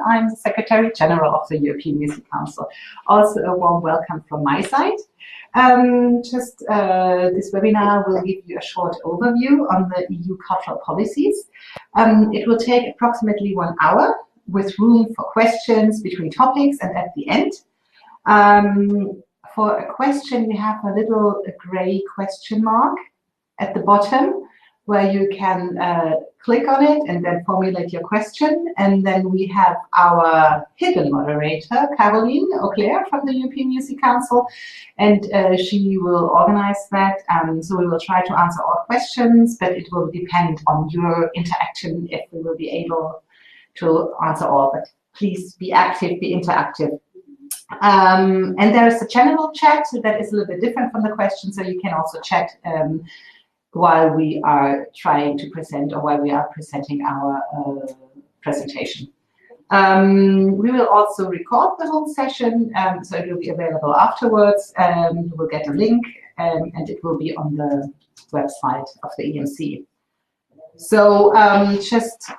I'm the Secretary General of the European Music Council. Also a warm welcome from my side. This webinar will give you a short overview on the EU cultural policies. It will take approximately 1 hour with room for questions between topics and at the end. For a question, you have a little gray question mark at the bottom where you can click on it and then formulate your question. And then we have our hidden moderator, Caroline Auclair from the European Music Council, and she will organize that. So we will try to answer all questions, but it will depend on your interaction if we will be able to answer all. But please be active, be interactive. And there is a general chat that is a little bit different from the question, so you can also chat while we are trying to present or while we are presenting our presentation. We will also record the whole session, so it will be available afterwards. You will get a link and it will be on the website of the EMC. So just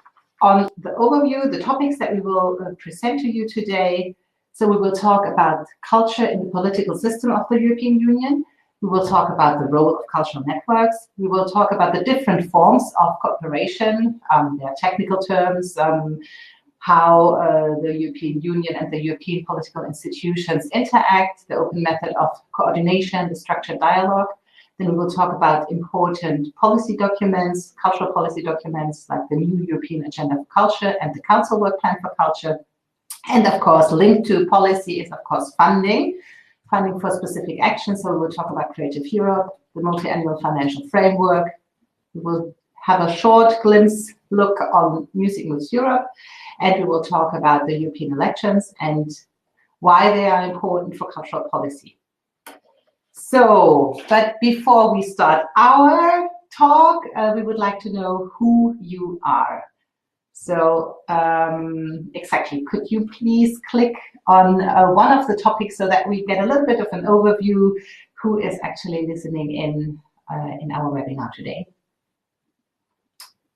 on the overview, the topics that we will present to you today. So we will talk about culture in the political system of the European Union. We will talk about the role of cultural networks. We will talk about the different forms of cooperation, their technical terms, how the European Union and the European political institutions interact, the open method of coordination, the structured dialogue. Then we will talk about important policy documents, cultural policy documents, like the new European Agenda for Culture and the Council Work Plan for Culture. And of course, linked to policy is, of course, funding for specific actions. So we will talk about Creative Europe, the multi-annual financial framework. We will have a short glimpse look on Music Moves Europe, and we will talk about the European elections and why they are important for cultural policy. So, but before we start our talk, we would like to know who you are. So exactly, could you please click on one of the topics so that we get a little bit of an overview who is actually listening in our webinar today.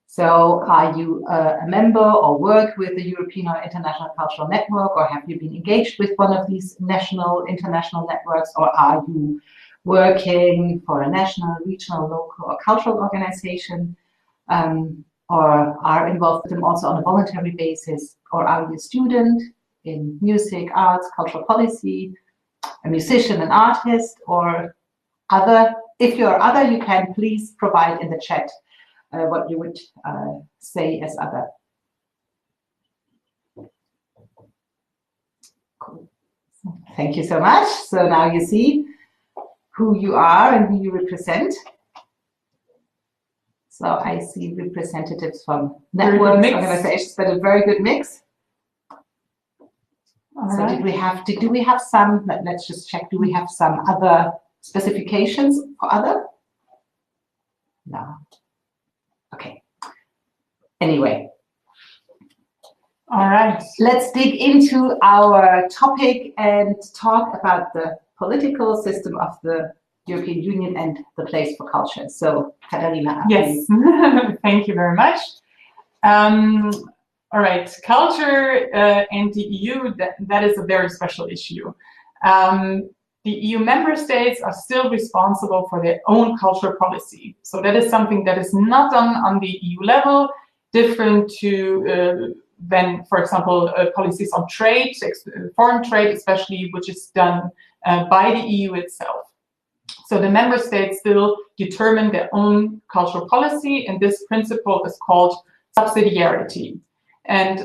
So are you a member or work with the European or International Cultural Network, or have you been engaged with one of these national, international networks, or are you working for a national, regional, local or cultural organization? Or are involved with them also on a voluntary basis, or are you a student in music, arts, cultural policy, a musician, an artist, or other? If you're other, you can please provide in the chat what you would say as other. Cool. Thank you so much. So now you see who you are and who you represent. So I see representatives from networks, organizations, but a very good mix. So right. Do we have some, let's just check, do we have some other specifications for other? No. Okay. Anyway. All right. Let's dig into our topic and talk about the political system of the European Union and the place for culture. So, Katharina. Yes, thank you very much. All right, culture and the EU, that is a very special issue. The EU member states are still responsible for their own cultural policy. So that is something that is not done on the EU level, different to than, for example, policies on trade, foreign trade especially, which is done by the EU itself. So the member states still determine their own cultural policy, and this principle is called subsidiarity. And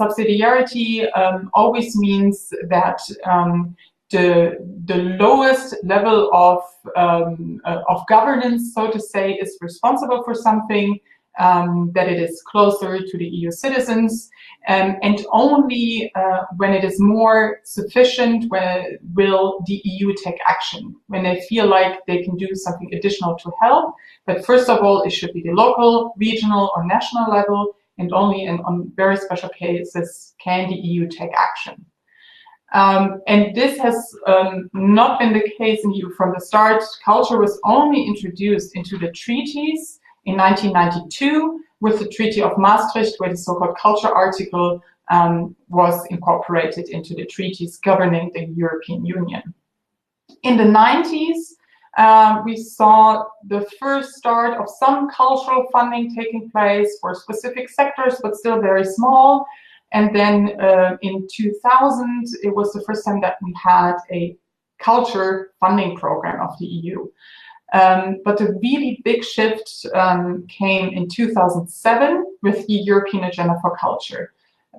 subsidiarity always means that the lowest level of governance, so to say, is responsible for something, that it is closer to the EU citizens, and only when it is more sufficient will the EU take action, when they feel like they can do something additional to help. But first of all, it should be the local, regional or national level, and only on very special cases can the EU take action. And this has not been the case in the EU from the start. Culture was only introduced into the treaties in 1992 with the Treaty of Maastricht, where the so-called culture article was incorporated into the treaties governing the European Union. In the 90s, we saw the first start of some cultural funding taking place for specific sectors, but still very small. And then in 2000, it was the first time that we had a culture funding program of the EU. But the really big shift came in 2007 with the European Agenda for Culture,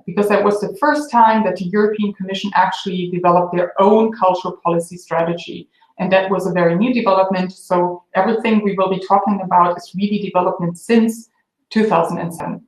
because that was the first time that the European Commission actually developed their own cultural policy strategy. And that was a very new development. So everything we will be talking about is really development since 2007.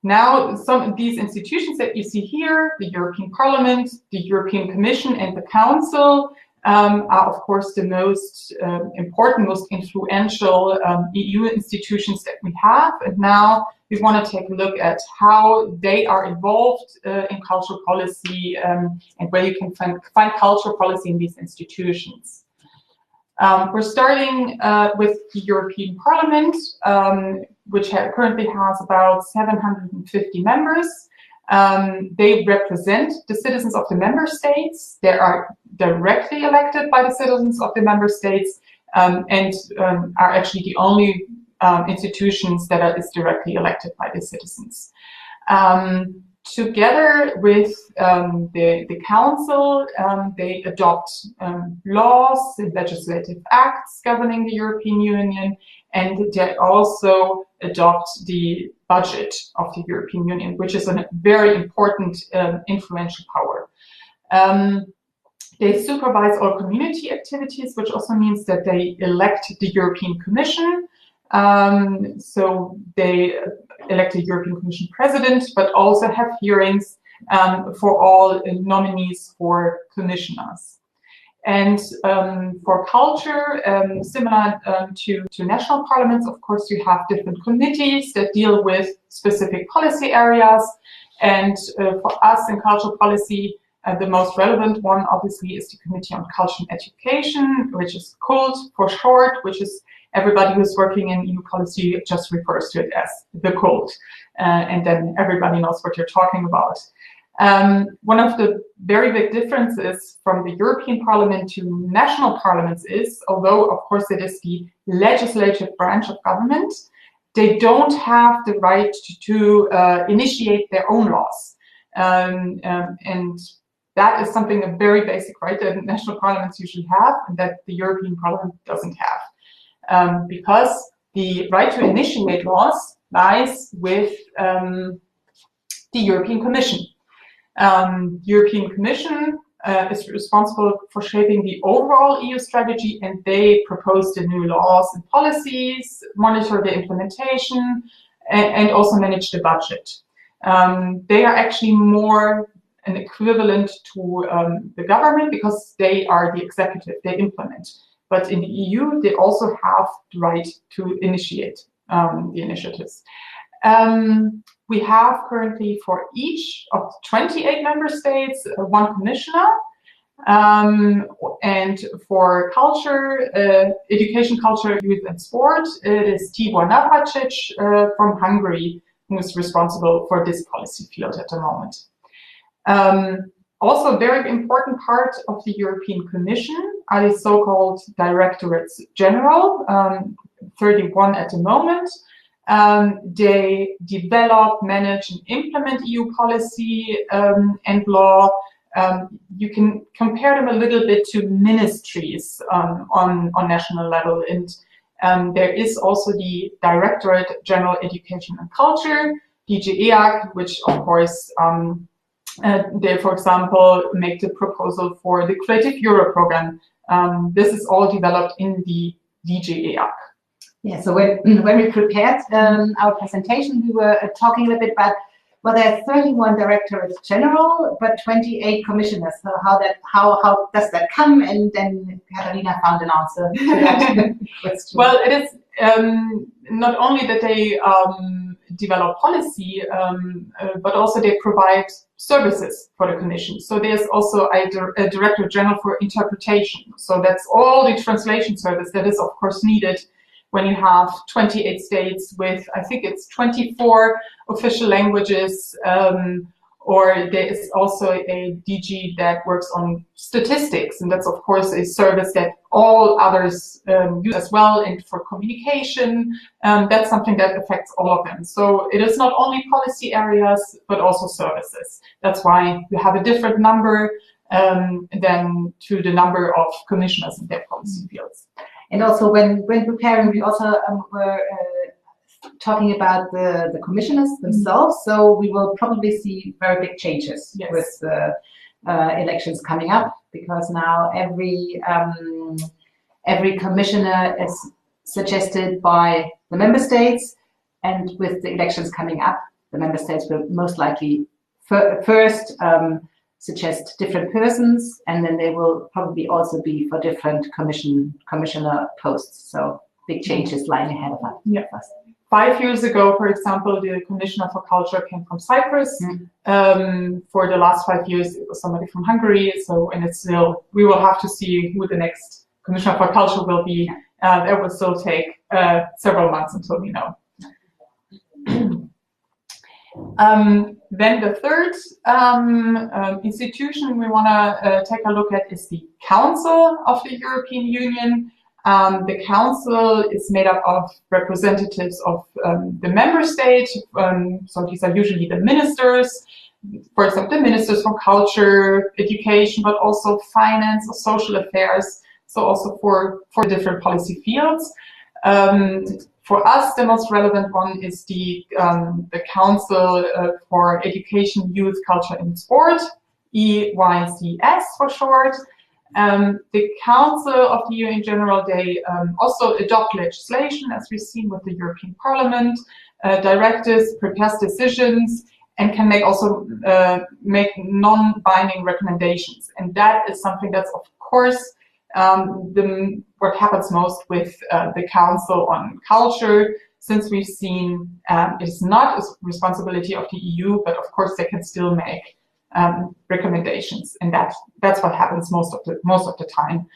Now, some of these institutions that you see here, the European Parliament, the European Commission, and the Council, are of course the most important, most influential EU institutions that we have. And now we want to take a look at how they are involved in cultural policy and where you can find cultural policy in these institutions. We're starting with the European Parliament, which currently has about 750 members. They represent the citizens of the member states. They are directly elected by the citizens of the member states and are actually the only institutions that is directly elected by the citizens. Together with the Council, they adopt laws and legislative acts governing the European Union, and they also adopt the budget of the European Union, which is a very important influential power. They supervise all community activities, which also means that they elect the European Commission. So they elect a European Commission president, but also have hearings for all nominees for commissioners. And for culture, similar to national parliaments, of course, you have different committees that deal with specific policy areas. And for us in cultural policy, the most relevant one, obviously, is the Committee on Culture and Education, which is CULT for short, which is everybody who's working in EU policy just refers to it as the CULT. And then everybody knows what you're talking about. One of the very big differences from the European Parliament to national parliaments is, although of course it is the legislative branch of government, they don't have the right to initiate their own laws. And that is something, a very basic right that national parliaments usually have and that the European Parliament doesn't have. Because the right to initiate laws lies with the European Commission. European Commission is responsible for shaping the overall EU strategy, and they propose the new laws and policies, monitor the implementation, and also manage the budget. They are actually more an equivalent to the government because they are the executive, they implement. But in the EU, they also have the right to initiate the initiatives. We have currently for each of 28 member states one commissioner, and for culture, education, culture, youth and sport, it is Tibor Navracic from Hungary who is responsible for this policy field at the moment. Also, a very important part of the European Commission are the so-called Directorates General, 31 at the moment. They develop, manage, and implement EU policy and law. You can compare them a little bit to ministries on national level. And there is also the Directorate General Education and Culture, DGEAC, which of course they, for example, make the proposal for the Creative Europe program. This is all developed in the DGEAC. Yeah, so when we prepared our presentation, we were talking a little bit about, well, there are 31 directorates general, but 28 commissioners. So how does that come? And then Katharina found an answer to that question. Well, it is not only that they develop policy, but also they provide services for the Commission. So there's also a Director General for interpretation. So that's all the translation service that is, of course, needed when you have 28 states with, I think it's 24 official languages, or there is also a DG that works on statistics, and that's of course a service that all others use as well, and for communication, that's something that affects all of them. So it is not only policy areas, but also services. That's why you have a different number than to the number of commissioners in their policy fields. And also when preparing, we also were talking about the commissioners themselves, so we will probably see very big changes with the elections coming up, because now every commissioner is suggested by the member states, and with the elections coming up, the member states will most likely first suggest different persons, and then they will probably also be for different commissioner posts. So big changes lying ahead of us. Yeah. 5 years ago, for example, the Commissioner for Culture came from Cyprus. For the last 5 years, it was somebody from Hungary. So, and it's still, we will have to see who the next Commissioner for Culture will be. That will still take several months until we know. Then the third institution we want to take a look at is the Council of the European Union. The Council is made up of representatives of the member state, so these are usually the ministers, for example, the ministers for culture, education, but also finance or social affairs, so also for different policy fields. For us, the most relevant one is the Council for Education, Youth, Culture and Sport, EYCS for short. The Council of the EU in general, they also adopt legislation, as we've seen with the European Parliament, directives, prepares decisions, and can also make non-binding recommendations. And that is something that's, of course, what happens most with the Council on Culture, since we've seen it is not a responsibility of the EU, but of course they can still make recommendations, and that's what happens most of the time.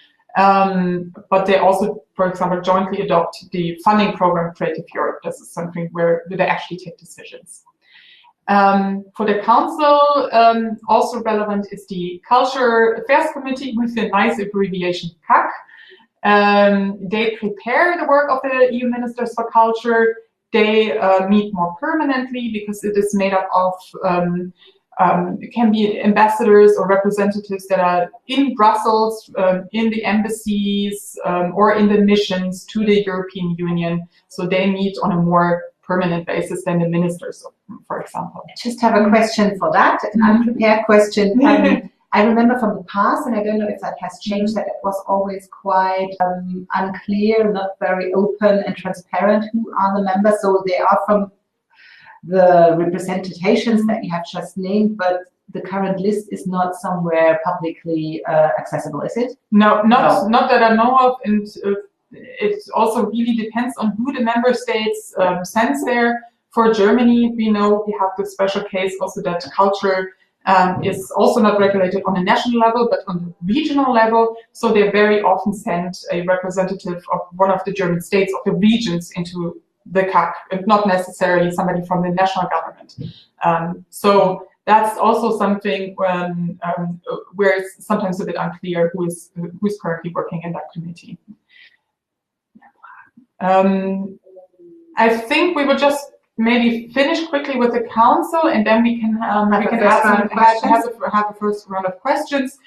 But they also, for example, jointly adopt the funding program Creative Europe. This is something where they actually take decisions. For the Council, also relevant is the Culture Affairs Committee with the nice abbreviation CAC. They prepare the work of the EU Ministers for Culture. They meet more permanently because it is made up of it can be ambassadors or representatives that are in Brussels, in the embassies, or in the missions to the European Union. So they meet on a more permanent basis than the ministers, for example. I just have a question for that, an unprepared question. I remember from the past, and I don't know if that has changed, that it was always quite unclear, not very open and transparent who are the members. So they are from the representations that you have just named, but the current list is not somewhere publicly accessible, is it? No, not that I know of, and it also really depends on who the member states sends there. For Germany, we know we have the special case also that culture is also not regulated on a national level, but on the regional level. So they very often send a representative of one of the German states, of the regions, into the CAC, and not necessarily somebody from the national government. So that's also something where it's sometimes a bit unclear who's currently working in that committee. I think we would just maybe finish quickly with the Council, and then we can have a first round of questions.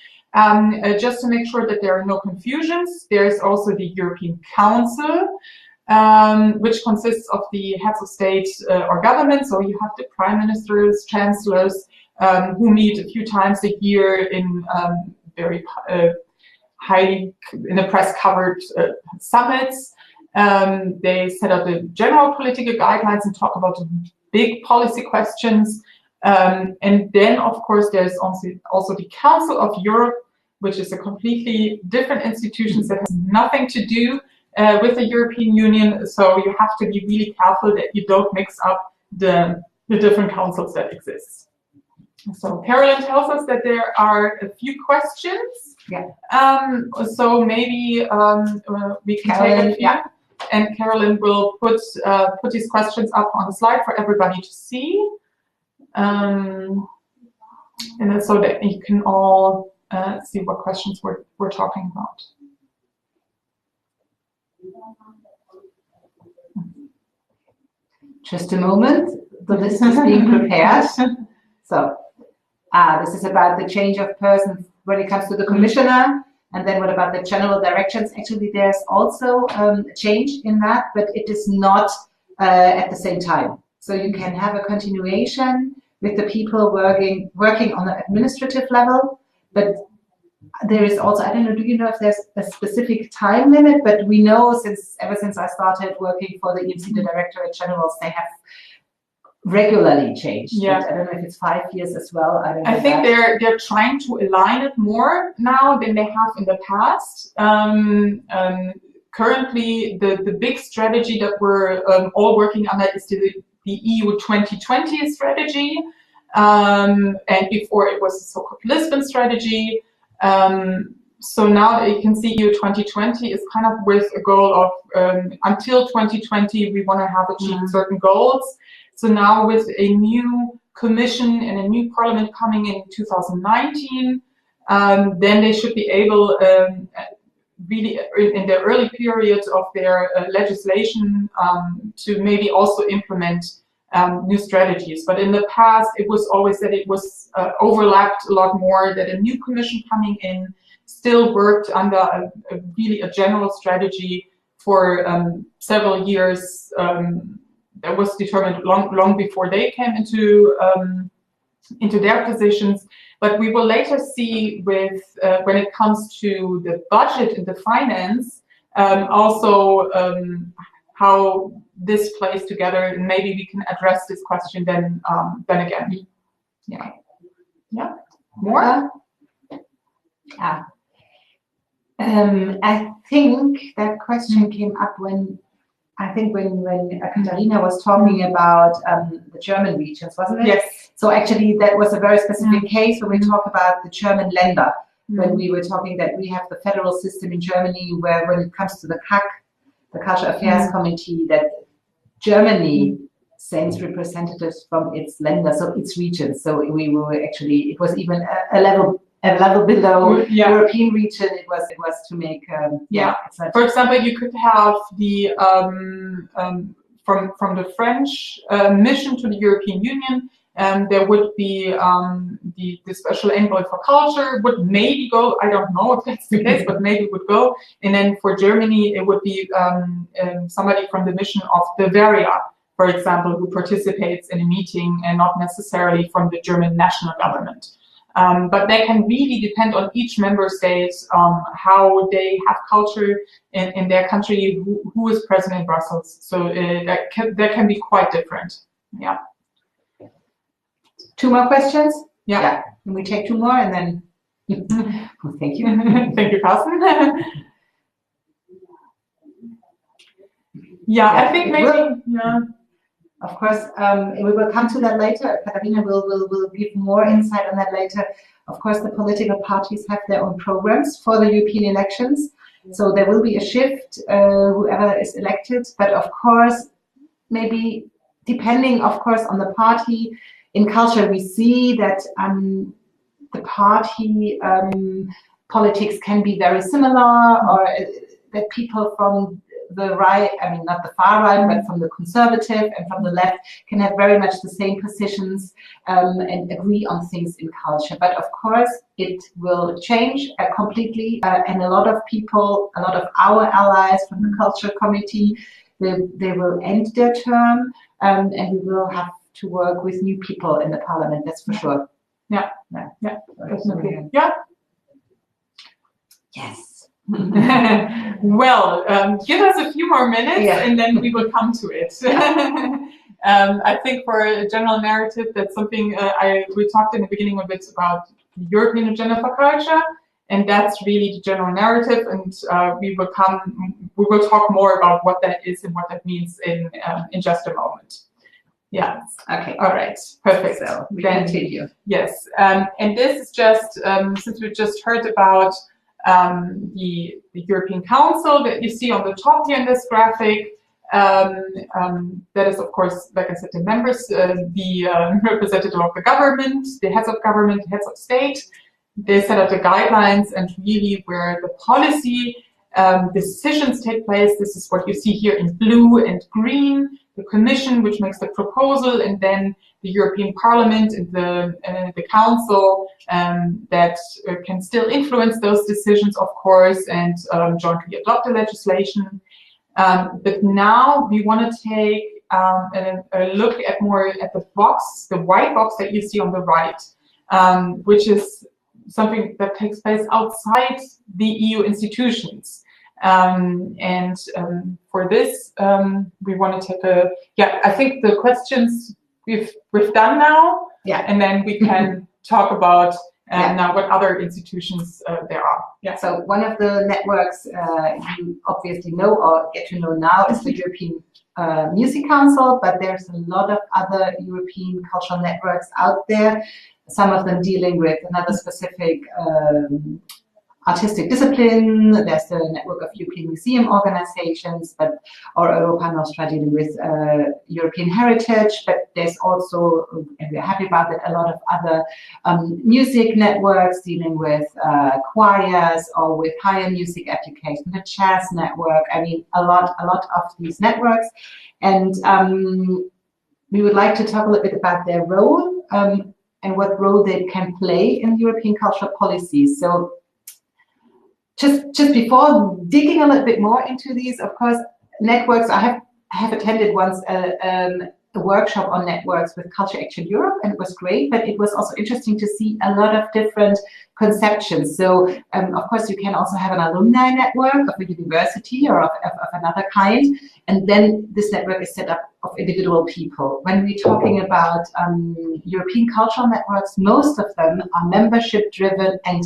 Just to make sure that there are no confusions, there is also the European Council, which consists of the heads of state or government. So you have the prime ministers, chancellors, who meet a few times a year in very highly in the press covered summits. They set up the general political guidelines and talk about big policy questions. And then, of course, there's also the Council of Europe, which is a completely different institution that has nothing to do with the European Union. So you have to be really careful that you don't mix up the different councils that exist. So Carolyn tells us that there are a few questions. Yeah. So maybe we can take a few. Yeah. and Carolyn will put these questions up on the slide for everybody to see, and then so that you can all see what questions we're talking about. Just a moment, the list is being prepared. So this is about the change of person when it comes to the commissioner, and then what about the general directions? Actually, there's also a change in that, but it is not at the same time. So you can have a continuation with the people working on the administrative level, but there is also, I don't know, do you know if there's a specific time limit? But we know ever since I started working for the EMC, the Directorate Generals, they have regularly changed. Yeah. But I don't know if it's 5 years as well. I don't know. I think they're trying to align it more now than they have in the past. Currently, the big strategy that we're all working on that is the EU 2020 strategy, and before it was the so-called Lisbon strategy. So now that you can see EU 2020 is kind of with a goal of until 2020 we want to have achieved certain goals. So now with a new commission and a new parliament coming in 2019, then they should be able really in the early periods of their legislation to maybe also implement new strategies. But in the past, it was always that it was overlapped a lot more, that a new commission coming in still worked under a general strategy for several years that was determined long before they came into their positions. But we will later see with when it comes to the budget and the finance, also how this plays together, and maybe we can address this question then again. Yeah. Yeah. More? I think that question came up when Katharina was talking about the German regions, wasn't it? Yes. So actually that was a very specific case when we talk about the German Länder, when we were talking that we have the federal system in Germany where when it comes to the CAC, the Cultural Affairs Committee, that Germany sends representatives from its Länder, so its regions. So we were actually, it was even a level below European region. It was to make For example, you could have the from the French mission to the European Union. There would be the special envoy for culture would maybe go. I don't know if that's the case, but maybe would go. And then for Germany, it would be somebody from the mission of Bavaria, for example, who participates in a meeting, and not necessarily from the German national government. But that can really depend on each member state, how they have culture in their country, who is present in Brussels. So that can be quite different. Yeah. 2 more questions? Yeah. Can we take 2 more and then? Well, thank you. Thank you, Carsten. I think maybe. Of course, we will come to that later. Katharina will give more insight on that later. Of course, the political parties have their own programs for the European elections. So there will be a shift, whoever is elected. But of course, maybe depending, of course, on the party. In culture, we see that the party politics can be very similar, or that people from the right, I mean, not the far right, but from the conservative and from the left can have very much the same positions and agree on things in culture. But of course, it will change completely. And a lot of people, a lot of our allies from the Culture Committee, they will end their term, and we will have to work with new people in the parliament, that's for sure. Yeah. Definitely. Yeah. Yes. Well, give us a few more minutes and then we will come to it. I think for a general narrative, that's something we talked in the beginning a bit about the European agenda for culture, and that's really the general narrative. And we will talk more about what that is and what that means in just a moment. Yeah. Okay. All right. Perfect. So we continue. Yes. And this is just since we just heard about the European Council that you see on the top here in this graphic. That is, of course, like I said, the members, the representative of the government, the heads of government, heads of state. They set up the guidelines and really where the policy decisions take place. This is what you see here in blue and green. The Commission, which makes the proposal, and then the European Parliament and the Council that can still influence those decisions, of course, and jointly adopt the legislation. But now we want to take a look at more at the box, the white box that you see on the right, which is something that takes place outside the EU institutions. For this, we want to take a, I think the questions we've done now, and then we can talk about now what other institutions there are. So one of the networks you obviously know or get to know now is the European Music Council, but there's a lot of other European cultural networks out there, some of them dealing with another specific artistic discipline. There's the network of European museum organizations, or Europa Nostra dealing with European heritage, but there's also, and we're happy about that, a lot of other music networks dealing with choirs or with higher music education, the jazz network, I mean, a lot of these networks. And we would like to talk a little bit about their role and what role they can play in European cultural policies. So just before digging a little bit more into these, of course, networks, I have attended once a workshop on networks with Culture Action Europe, and it was great, but it was also interesting to see a lot of different conceptions. So, of course, you can also have an alumni network of a university or of another kind, and then this network is set up of individual people. When we're talking about European cultural networks, most of them are membership-driven, and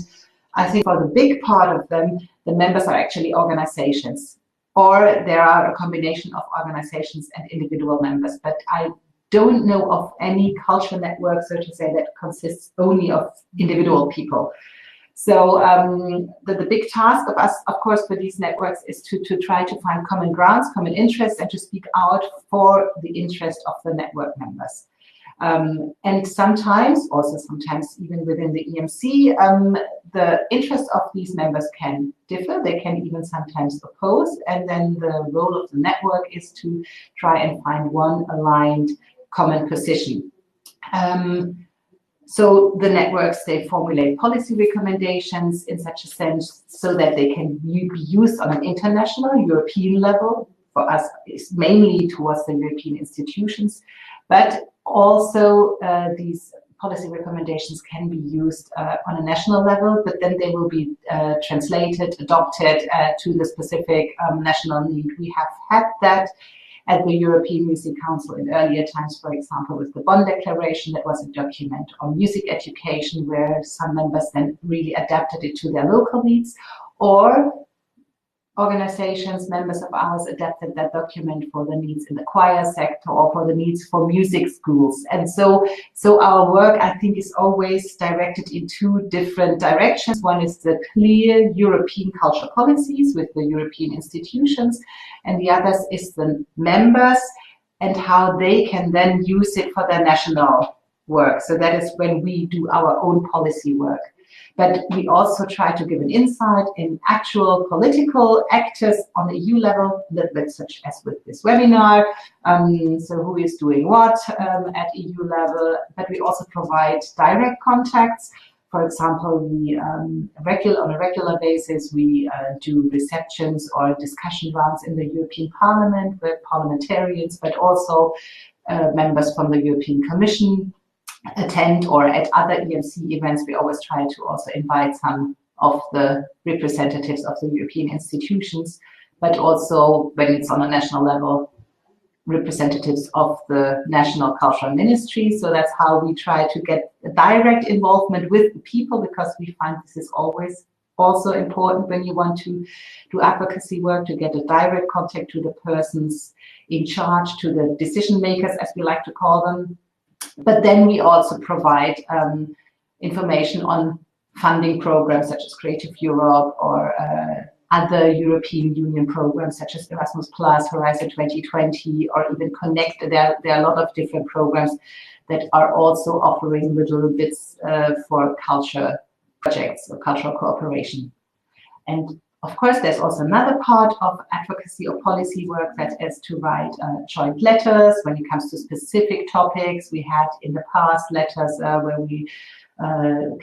I think for the big part of them, the members are actually organizations, or there are a combination of organizations and individual members. But I don't know of any cultural network, so to say, that consists only of individual people. So the big task of us, of course, for these networks is to try to find common grounds, common interests, and to speak out for the interest of the network members. And sometimes even within the EMC, the interests of these members can differ. They can even sometimes oppose. And then the role of the network is to try and find one aligned common position. So the networks, they formulate policy recommendations in such a sense so that they can be used on an international, European level. For us, it's mainly towards the European institutions, but also these policy recommendations can be used on a national level, but then they will be translated, adopted to the specific national need. We have had that at the European Music Council in earlier times, for example, with the Bonn Declaration. That was a document on music education where some members then really adapted it to their local needs, or organizations, members of ours, adapted that document for the needs in the choir sector or for the needs for music schools. And so our work, I think, is always directed in two different directions. One is the clear European cultural policies with the European institutions, and the other is the members and how they can then use it for their national work. So that is when we do our own policy work. But we also try to give an insight in actual political actors on the EU level, a little bit such as with this webinar. So who is doing what at EU level, but we also provide direct contacts. For example, we on a regular basis, we do receptions or discussion rounds in the European Parliament with parliamentarians, but also members from the European Commission attend, or at other EMC events, we always try to also invite some of the representatives of the European institutions, but also when it's on a national level, representatives of the national cultural ministry. So that's how we try to get a direct involvement with the people, because we find this is always also important when you want to do advocacy work, to get a direct contact to the persons in charge, to the decision makers, as we like to call them. But then we also provide information on funding programs such as Creative Europe or other European Union programs such as Erasmus Plus, Horizon 2020, or even Connect. There are a lot of different programs that are also offering little bits for culture projects or cultural cooperation. And of course, there's also another part of advocacy or policy work that is to write joint letters when it comes to specific topics. We had in the past letters where we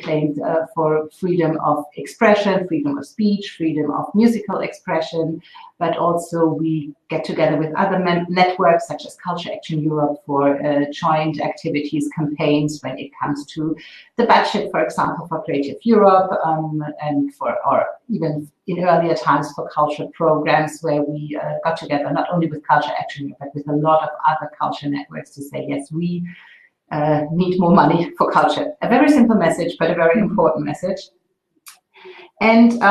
claimed for freedom of expression, freedom of speech, freedom of musical expression, but also we get together with other networks such as Culture Action Europe for joint activities, campaigns when it comes to the budget, for example, for Creative Europe, and or even in earlier times for culture programs where we got together not only with Culture Action Europe, but with a lot of other culture networks to say, yes, we need more money for culture. A very simple message, but a very important message. And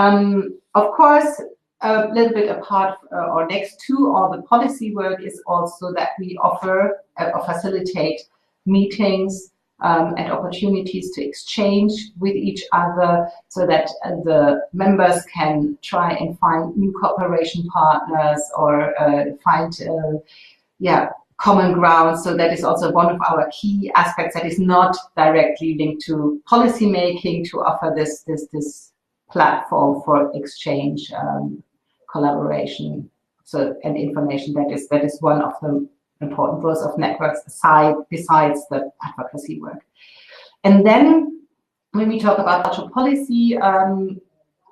of course, a little bit apart or next to all the policy work is also that we offer or facilitate meetings and opportunities to exchange with each other so that the members can try and find new cooperation partners or find common ground. So that is also one of our key aspects that is not directly linked to policy making, to offer this platform for exchange, collaboration, and information. That is one of the important roles of networks besides the advocacy work. And then when we talk about cultural policy,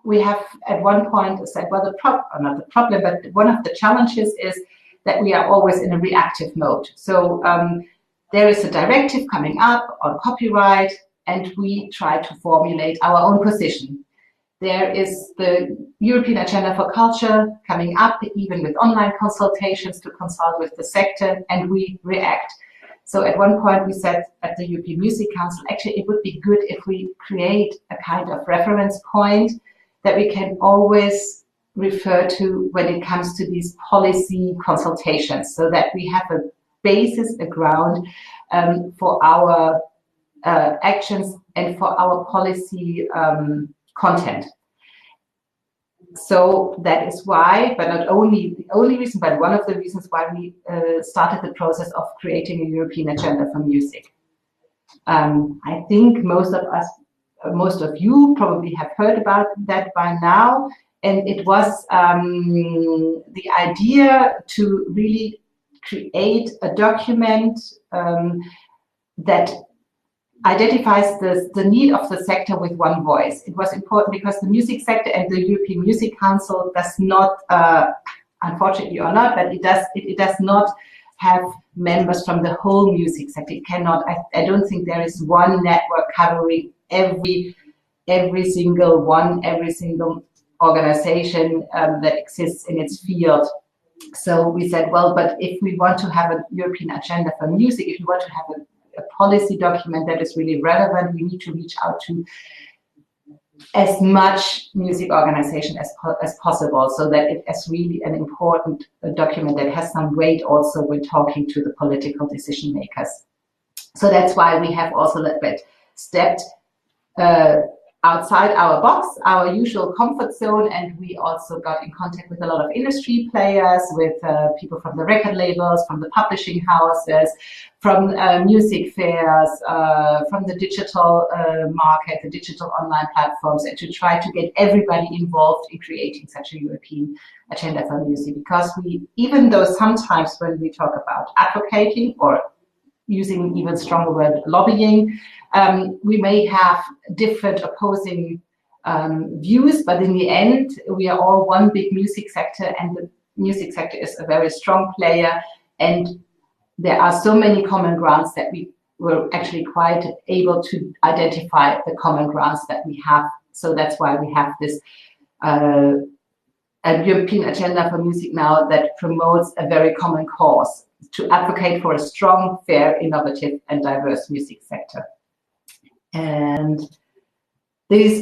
we have at one point said, well, not the problem, but one of the challenges is that we are always in a reactive mode. So there is a directive coming up on copyright, and we try to formulate our own position. There is the European Agenda for Culture coming up, even with online consultations to consult with the sector, and we react. So at one point we said at the European Music Council, actually it would be good if we create a kind of reference point that we can always refer to when it comes to these policy consultations, so that we have a basis, a ground for our actions and for our policy content. So that is why, but not only the only reason, but one of the reasons why we started the process of creating a European agenda for music. I think most of you probably have heard about that by now. And it was the idea to really create a document that identifies the need of the sector with one voice. It was important because the music sector and the European Music Council does not, unfortunately or not, but it does not have members from the whole music sector. It cannot. I don't think there is one network covering every single organization that exists in its field. So we said, well, but if we want to have a European agenda for music, if we want to have a policy document that is really relevant, we need to reach out to as much music organization as possible, so that it is really an important document that has some weight also when talking to the political decision makers. So that's why we have also a little bit stepped outside our box, our usual comfort zone, and we also got in contact with a lot of industry players, with people from the record labels, from the publishing houses, from music fairs, from the digital market, the digital online platforms, and to try to get everybody involved in creating such a European agenda for music. Because even though sometimes when we talk about advocating or using even stronger word lobbying, we may have different opposing views, but in the end, we are all one big music sector, and the music sector is a very strong player, and there are so many common grounds that we were actually quite able to identify the common grounds that we have. So that's why we have this a European agenda for music now that promotes a very common cause to advocate for a strong, fair, innovative, and diverse music sector. And this is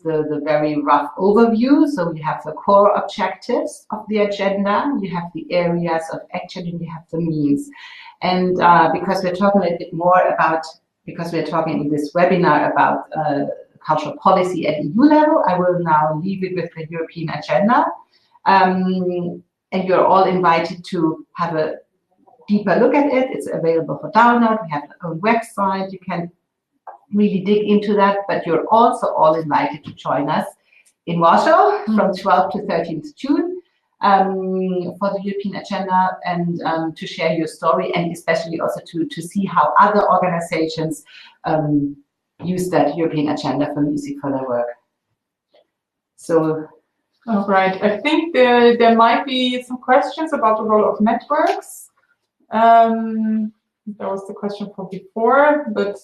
the very rough overview. So we have the core objectives of the agenda, you have the areas of action, and you have the means. And because we're talking a little bit more about because we're talking in this webinar about cultural policy at EU level, I will now leave it with the European agenda. And you're all invited to have a deeper look at it. It's available for download. We have our own website. You can really dig into that, but you're also all invited to join us in Warsaw from 12th to 13th June for the European agenda, and to share your story, and especially also to see how other organizations use that European agenda for music for their work. So, all right. I think there might be some questions about the role of networks. That was the question from before, but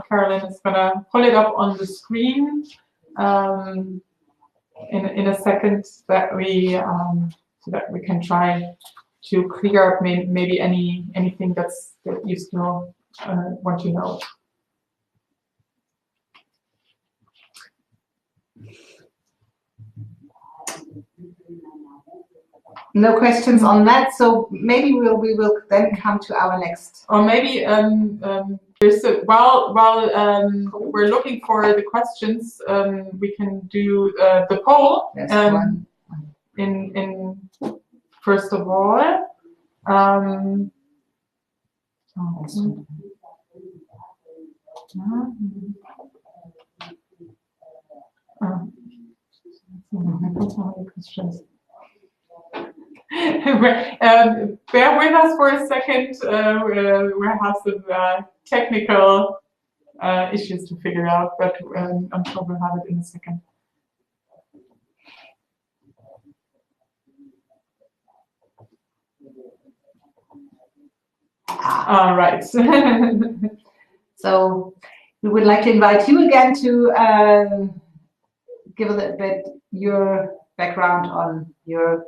Carolyn is gonna pull it up on the screen in a second, that we so that we can try to clear up maybe anything that you still want to know. No questions on that, so maybe we will then come to our next. Or maybe there's while we're looking for the questions, we can do the poll. In first of all, questions. Bear with us for a second. We have some technical issues to figure out, but I'm sure we'll have it in a second. All right. So we would like to invite you again to give a little bit your background on your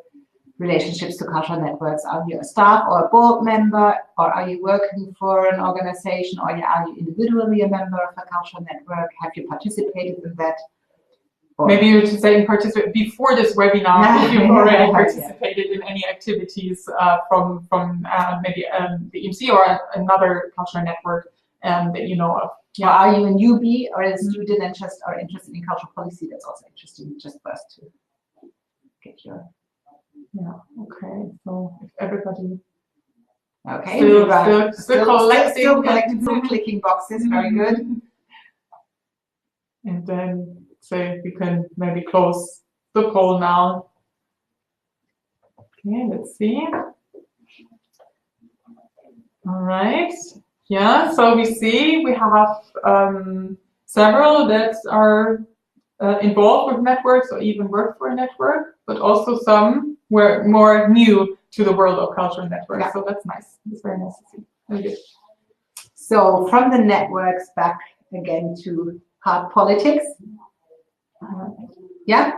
relationships to cultural networks. Are you a staff or a board member, or are you working for an organization, or are you individually a member of a cultural network? Have you participated in that? Or maybe you should say participate before this webinar. If you've already participated in any activities from maybe the EMC or another cultural network that you know of. Yeah. Or are you a newbie or a student and just are interested in cultural policy? That's also interesting, just for us to get your. Yeah. Okay. So if everybody. Okay. Still collecting. Still collecting. Still clicking boxes. Very good. And then we can maybe close the poll now. Okay. Let's see. All right. Yeah. So we see we have several that are involved with networks or even work for a network, but also some were more new to the world of cultural networks. Yeah. So that's nice. It's very nice to see. Very good. So from the networks back again to hard politics. Yeah.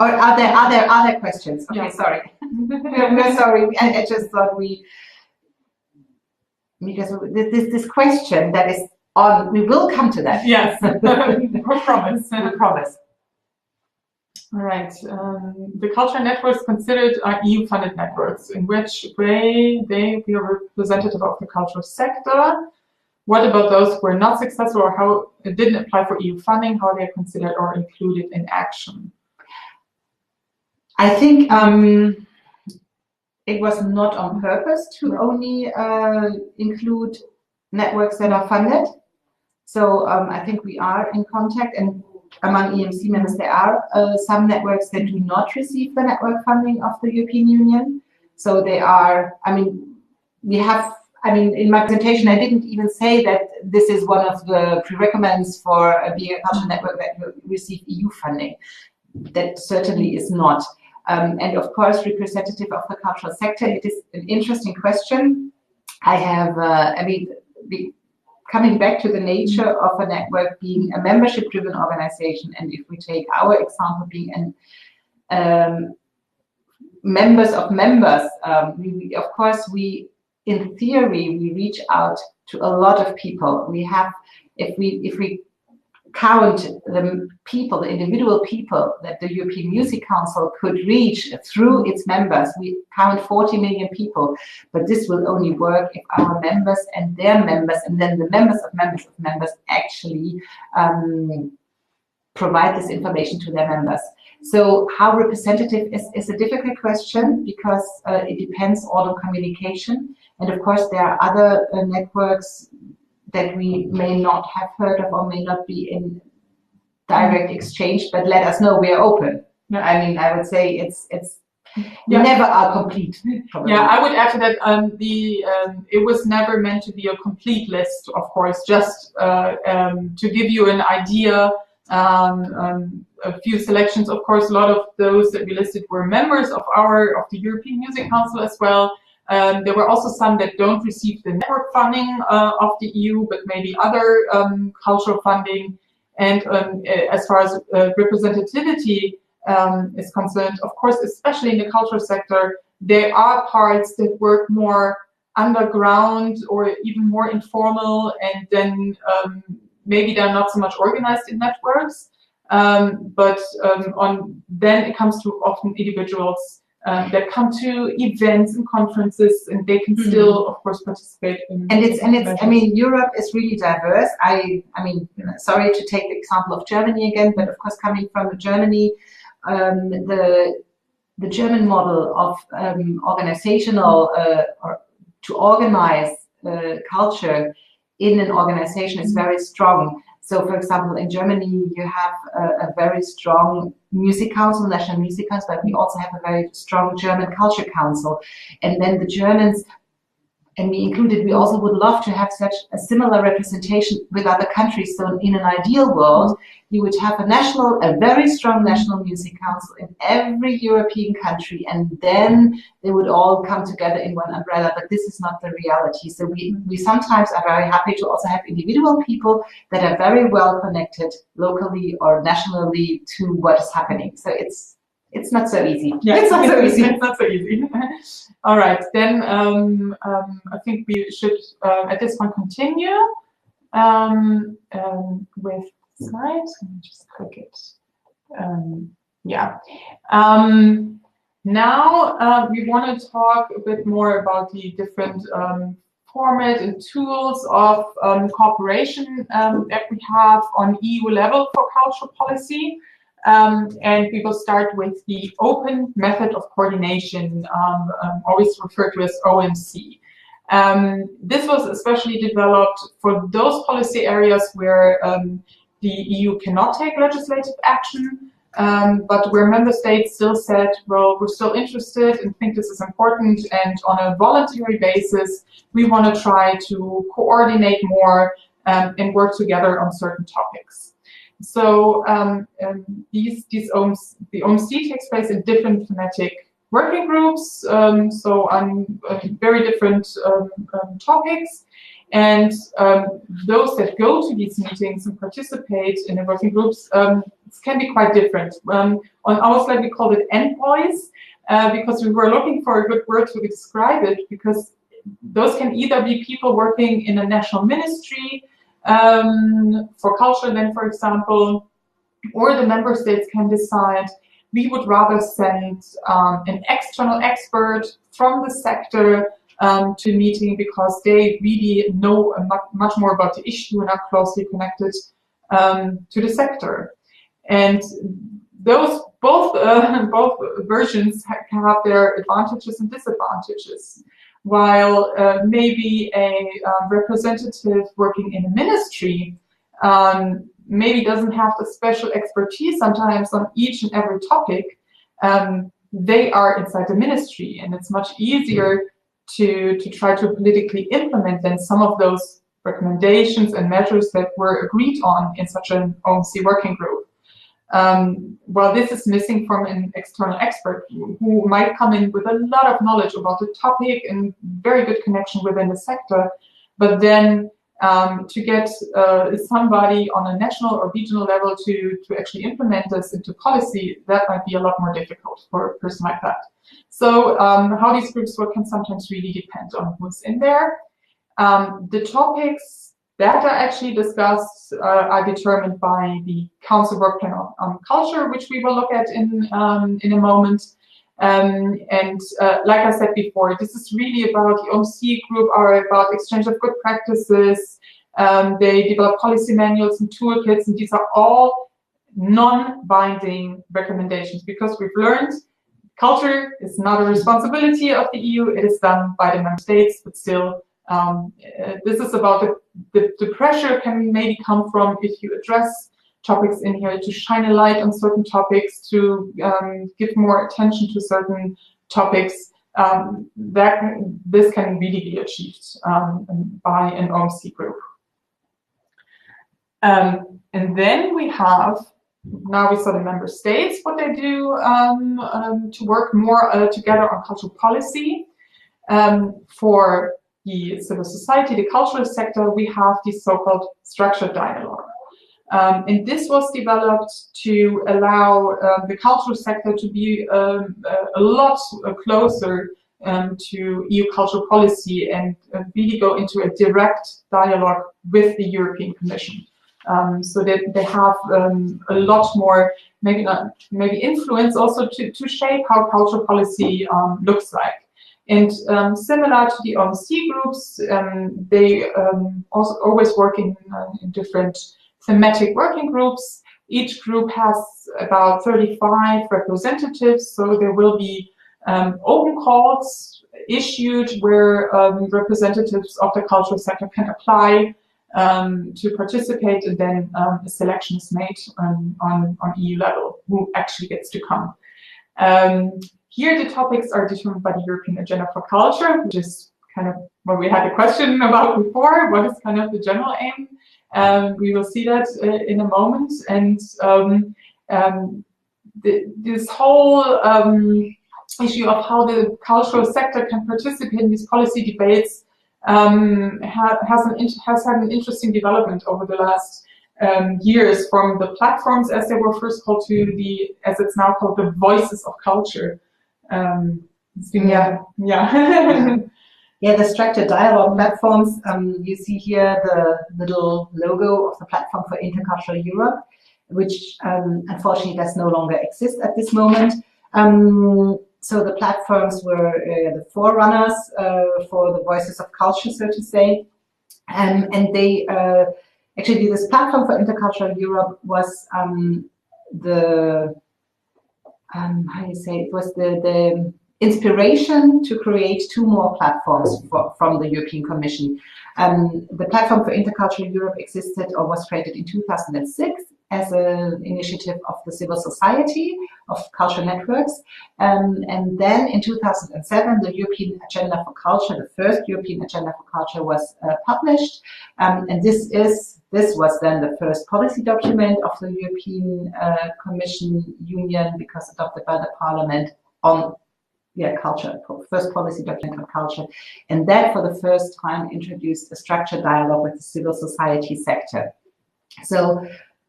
Or are there other questions? Okay, yeah. Sorry. We're sorry. I just thought because this question that is on, we will come to that. Yes. We promise. We promise. All right. The cultural networks considered are EU-funded networks. In which way they are representative of the cultural sector? What about those who were not successful or how it didn't apply for EU funding? How they are considered or included in action? I think it was not on purpose to only include networks that are funded. So I think we are in contact, and among EMC members there are some networks that do not receive the network funding of the European Union. So they are, in my presentation I didn't even say that this is one of the prerequisites for being a cultural network that will receive EU funding. That certainly is not. And of course, representative of the cultural sector, it is an interesting question. I have, coming back to the nature of a network being a membership-driven organization, and if we take our example being members of members, of course, in theory, we reach out to a lot of people. We have, if we count the people, the individual people that the European Music Council could reach through its members. We count 40 million people, but this will only work if our members and their members, and then the members of members of members actually provide this information to their members. So how representative is a difficult question, because it depends all on communication. And of course, there are other networks that we may not have heard of or may not be in direct exchange, but let us know, we are open. Yeah. I mean, I would say it's we never are complete. Probably. Yeah, I would add to that, it was never meant to be a complete list, of course, just to give you an idea, a few selections. Of course, a lot of those that we listed were members of the European Music Council as well. There were also some that don't receive the network funding of the EU, but maybe other cultural funding. And as far as representativity is concerned, of course, especially in the cultural sector, there are parts that work more underground or even more informal, and then maybe they're not so much organized in networks. Then it comes to often individuals that come to events and conferences, and they can still, of course, participate in. And it's. I mean, Europe is really diverse. I mean, sorry to take the example of Germany again, but of course, coming from Germany, the German model of organizational or to organize culture in an organization is very strong. So, for example, in Germany, you have a very strong music council, national music council, but we also have a very strong German culture council. And then the Germans, and me included, we also would love to have such a similar representation with other countries. So in an ideal world, you would have a very strong national music council in every European country, and then they would all come together in one umbrella. But this is not the reality. So we sometimes are very happy to also have individual people that are very well connected locally or nationally to what is happening. So it's not so easy. Yeah, it's not so easy. It's not so easy. All right, then I think we should at this point continue with slides. Let me just click it. Now we want to talk a bit more about the different format and tools of cooperation that we have on EU level for cultural policy. And we will start with the open method of coordination, always referred to as OMC. This was especially developed for those policy areas where the EU cannot take legislative action, but where member states still said, well, we're still interested and think this is important, and on a voluntary basis, we want to try to coordinate more and work together on certain topics. So the OMC takes place in different thematic working groups, so on very different topics. And those that go to these meetings and participate in the working groups can be quite different. On our slide, we called it envoys, because we were looking for a good word to describe it, because those can either be people working in a national ministry, for culture then, for example, or the member states can decide we would rather send an external expert from the sector to a meeting because they really know much more about the issue and are closely connected to the sector. And those both versions can have their advantages and disadvantages. While maybe a representative working in a ministry maybe doesn't have the special expertise sometimes on each and every topic, they are inside the ministry, and it's much easier to try to politically implement than some of those recommendations and measures that were agreed on in such an OMC working group. While this is missing from an external expert who might come in with a lot of knowledge about the topic and very good connection within the sector, but then to get somebody on a national or regional level to actually implement this into policy, that might be a lot more difficult for a person like that. So how these groups work can sometimes really depend on who's in there. The topics that are actually discussed are determined by the Council Work Plan on Culture, which we will look at in a moment. Like I said before, this is really about the OMC group, are about exchange of good practices. They develop policy manuals and toolkits, and these are all non-binding recommendations, because we've learned culture is not a responsibility of the EU, it is done by the member states, but still, this is about the pressure can maybe come from if you address topics in here, to shine a light on certain topics, to give more attention to certain topics, this can really be achieved by an OMC group. And then we have, now we saw the member states, what they do to work more together on cultural policy. For the civil society, the cultural sector, we have the so-called structured dialogue. And this was developed to allow the cultural sector to be a lot closer to EU cultural policy and really go into a direct dialogue with the European Commission. So that they have a lot more, maybe influence also to shape how cultural policy looks like. And similar to the OMC groups, they also always work in different thematic working groups. Each group has about 35 representatives, so there will be open calls issued where representatives of the cultural sector can apply to participate, and then a selection is made on EU level who actually gets to come. Here the topics are determined by the European Agenda for Culture, which is kind of what we had a question about before. What is kind of the general aim? We will see that in a moment. And this whole issue of how the cultural sector can participate in these policy debates has had an interesting development over the last years, from the platforms, as they were first called, to the, as it's now called, the voices of culture. Yeah. Yeah, the structured dialogue platforms, you see here the little logo of the Platform for Intercultural Europe, which unfortunately does no longer exist at this moment. So the platforms were the forerunners for the voices of culture, so to say. And they actually, this Platform for Intercultural Europe was how do you say, it was the inspiration to create two more platforms from the European Commission. The Platform for Intercultural Europe existed, or was created in 2006 as an initiative of the civil society, of culture networks. And then in 2007, the European Agenda for Culture, the first European Agenda for Culture, was published. And this was then the first policy document of the European Commission Union, because adopted by the Parliament, on culture, first policy document on culture. And that for the first time introduced a structured dialogue with the civil society sector. So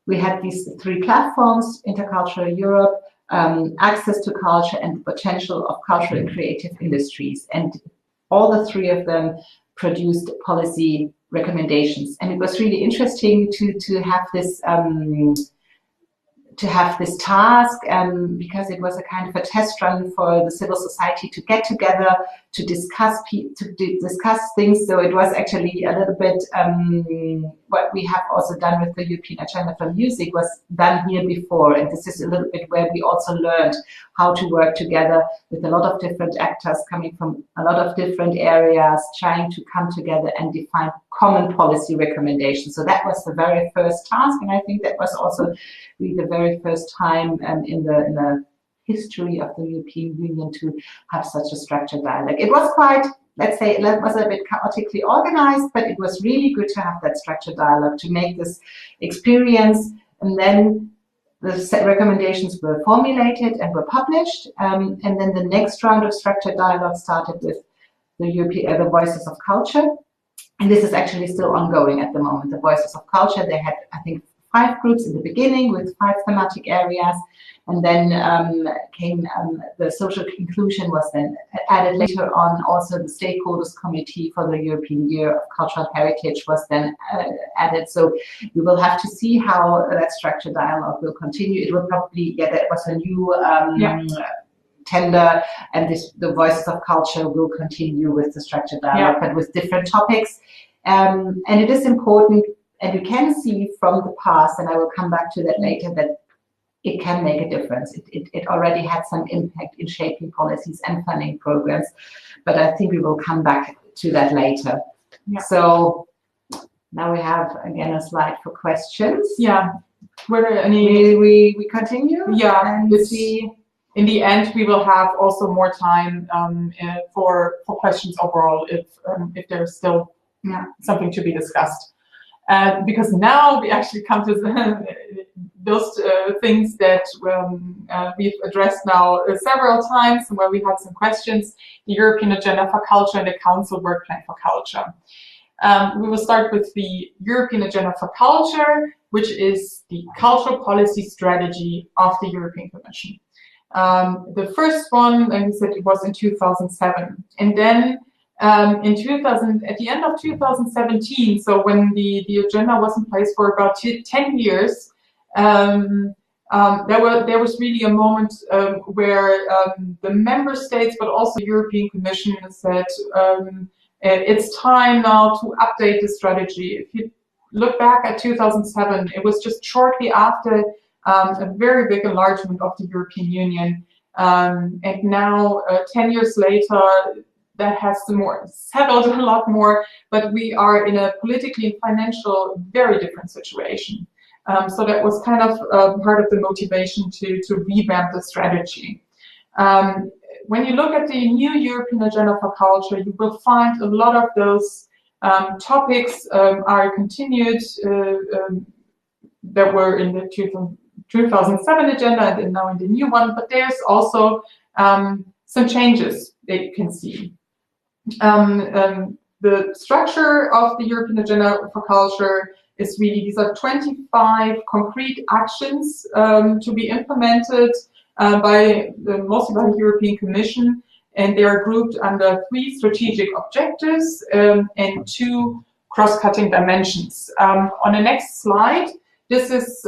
we had these three platforms: Intercultural Europe, Access to Culture, and the Potential of Cultural and Creative Industries. And all the three of them produced policy recommendations. And it was really interesting to have this task, because it was a kind of a test run for the civil society to get together to discuss things. So it was actually a little bit what we have also done with the European Agenda for Music was done here before, and this is a little bit where we also learned how to work together with a lot of different actors coming from a lot of different areas, trying to come together and define common policy recommendations. So that was the very first task, and I think that was also really the very first time in the history of the European Union to have such a structured dialogue. It was quite, let's say, it was a bit chaotically organized, but it was really good to have that structured dialogue to make this experience. And then the recommendations were formulated and were published. And then the next round of structured dialogue started with the Voices of Culture. And this is actually still ongoing at the moment. The Voices of Culture, they had, I think, 5 groups in the beginning with 5 thematic areas, and then came the social inclusion was then added later on. Also, the stakeholders committee for the European Year of Cultural Heritage was then added. So we will have to see how that structured dialogue will continue. It will probably, that was a new tender, and the Voices of Culture will continue with the structured dialogue, but with different topics. And it is important, and you can see from the past, and I will come back to that later, that it can make a difference. It already had some impact in shaping policies and funding programs, but I think we will come back to that later. So now we have again a slide for questions. Were there any? We continue. And see. In the end, we will have also more time for questions overall if there's still something to be discussed. Because now we actually come to those things that we've addressed now several times, and where we had some questions: the European Agenda for Culture and the Council Work Plan for Culture. We will start with the European Agenda for Culture, which is the cultural policy strategy of the European Commission. The first one, and he said it was in 2007, and then at the end of 2017, so when the agenda was in place for about 10 years, there was really a moment where the member states, but also the European Commission, said it's time now to update the strategy. If you look back at 2007, it was just shortly after a very big enlargement of the European Union, and now 10 years later, that has settled a lot more, but we are in a politically and financial very different situation. So that was kind of part of the motivation to revamp the strategy. When you look at the new European Agenda for Culture, you will find a lot of those topics are continued that were in the 2007 agenda and now in the new one, but there's also some changes that you can see. The structure of the European Agenda for Culture is really, these are 25 concrete actions to be implemented mostly by the European Commission, and they are grouped under 3 strategic objectives and 2 cross-cutting dimensions. On the next slide, this is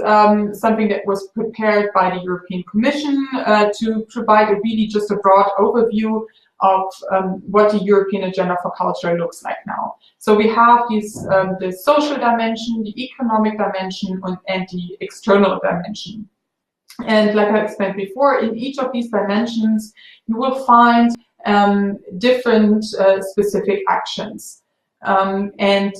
something that was prepared by the European Commission to provide really just a broad overview of what the European Agenda for Culture looks like now. So we have the social dimension, the economic dimension, and the external dimension. And like I explained before, in each of these dimensions, you will find different specific actions. And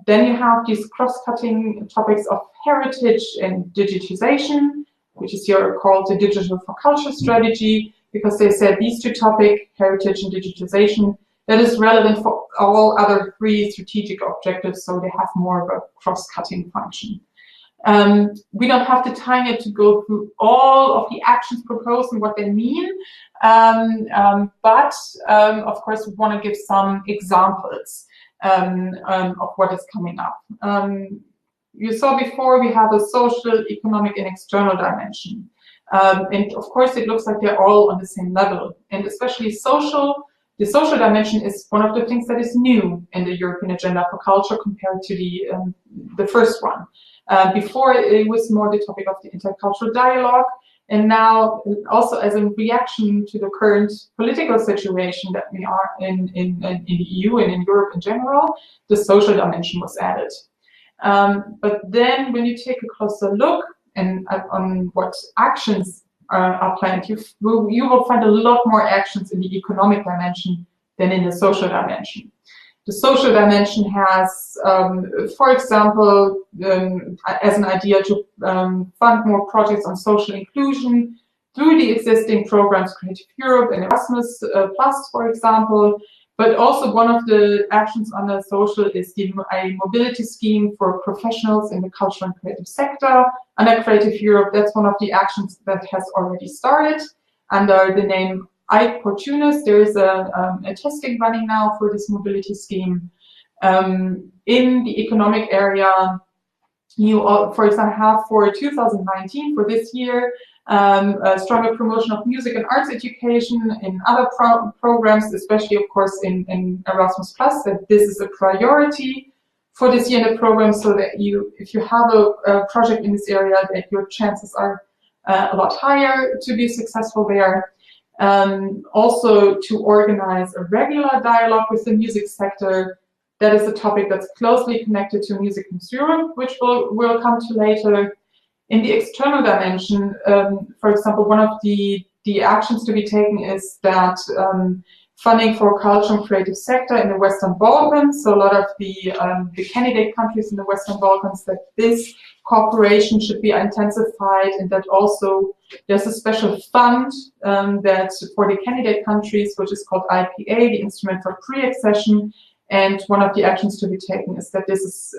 then you have these cross-cutting topics of heritage and digitization, which is here called the Digital for Culture strategy, because they said these 2 topics, heritage and digitization, that is relevant for all other 3 strategic objectives, so they have more of a cross-cutting function. We don't have the time yet to go through all of the actions proposed and what they mean, but of course we want to give some examples of what is coming up. You saw before we have a social, economic, and external dimension. And of course it looks like they're all on the same level, and especially the social dimension is one of the things that is new in the European Agenda for Culture compared to the first one. Before it was more the topic of the intercultural dialogue, and now also as a reaction to the current political situation that we are in the EU and in Europe in general, the social dimension was added. But then when you take a closer look on what actions are planned, you will find a lot more actions in the economic dimension than in the social dimension. The social dimension has, for example, as an idea to fund more projects on social inclusion through the existing programs Creative Europe and Erasmus Plus, for example. But also one of the actions under social is a mobility scheme for professionals in the cultural and creative sector. Under Creative Europe, that's one of the actions that has already started. Under the name iPortunus, there is a testing running now for this mobility scheme. In the economic area, You, for example, have for 2019, for this year, a stronger promotion of music and arts education in other programs, especially, of course, in Erasmus+, that this is a priority for this year in the program, so that you, if you have a project in this area, that your chances are a lot higher to be successful there. Also to organize a regular dialogue with the music sector. That is a topic that's closely connected to Music in Europe, which we'll come to later. In the external dimension, for example, one of the actions to be taken is that funding for culture and creative sector in the Western Balkans, so a lot of the candidate countries in the Western Balkans, that this cooperation should be intensified, and that also there's a special fund that for the candidate countries, which is called IPA, the Instrument for Pre-Accession, and one of the actions to be taken is that this is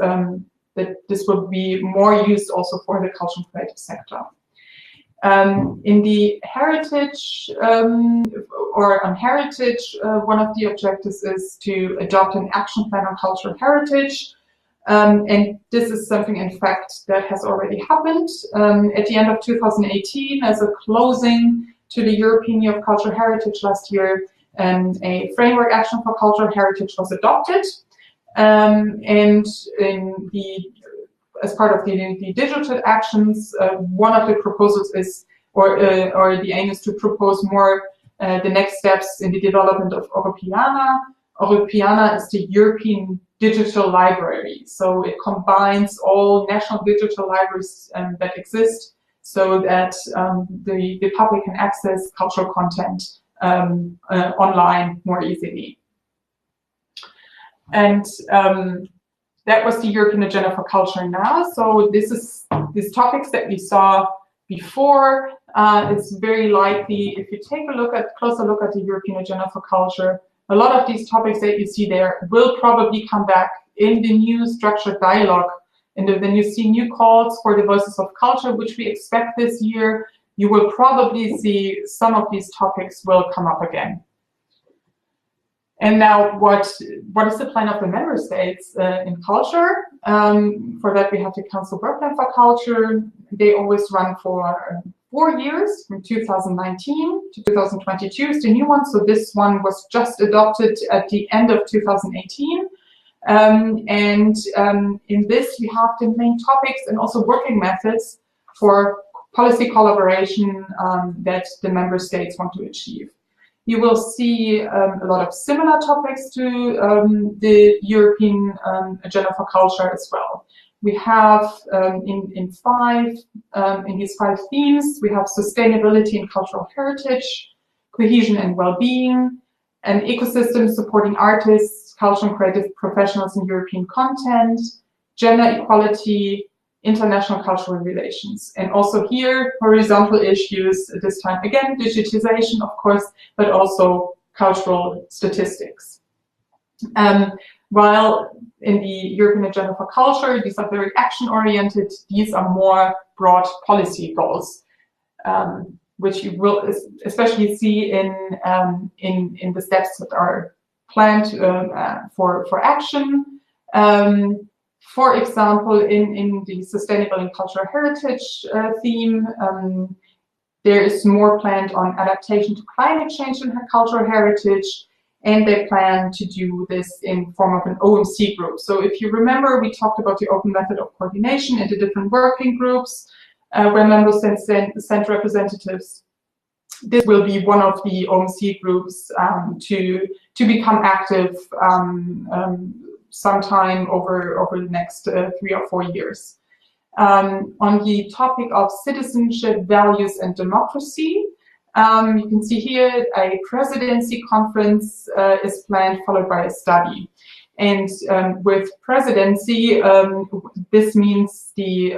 that this will be more used also for the culture and creative sector. In the heritage, or on heritage, one of the objectives is to adopt an action plan on cultural heritage. And this is something, in fact, that has already happened. At the end of 2018, as a closing to the European Year of Cultural Heritage last year, a framework action for cultural heritage was adopted. And in as part of the digital actions, one of the proposals is, or the aim is to propose more the next steps in the development of Europeana. Europeana is the European Digital Library, so it combines all national digital libraries that exist, so that the public can access cultural content online more easily. And that was the European Agenda for Culture Now. So these topics that we saw before. It's very likely, if you take a closer look at the European Agenda for Culture, a lot of these topics that you see there will probably come back in the new structured dialogue. And then you see new calls for the voices of culture, which we expect this year. You will probably see some of these topics will come up again. And now, what is the plan of the member states in culture? For that, we have the Council Work Plan for Culture. They always run for 4 years, from 2019 to 2022 is the new one. So this one was just adopted at the end of 2018. In this, we have the main topics and also working methods for policy collaboration that the member states want to achieve. You will see a lot of similar topics to the European Agenda for Culture as well. We have in these 5 themes, we have sustainability and cultural heritage, cohesion and well-being, an ecosystem supporting artists, cultural and creative professionals in European content, gender equality, international cultural relations. And also here, horizontal issues, this time again, digitization, of course, but also cultural statistics. While in the European Agenda for Culture, these are very action-oriented, these are more broad policy goals, which you will especially see in the steps that are planned for action. For example, in the sustainable and cultural heritage theme, there is more planned on adaptation to climate change in cultural heritage, and they plan to do this in form of an OMC group. So if you remember, we talked about the open method of coordination into different working groups where member states send representatives. This will be one of the OMC groups to become active sometime over the next 3 or 4 years. On the topic of citizenship, values, and democracy, you can see here a presidency conference is planned, followed by a study. And with presidency, this means the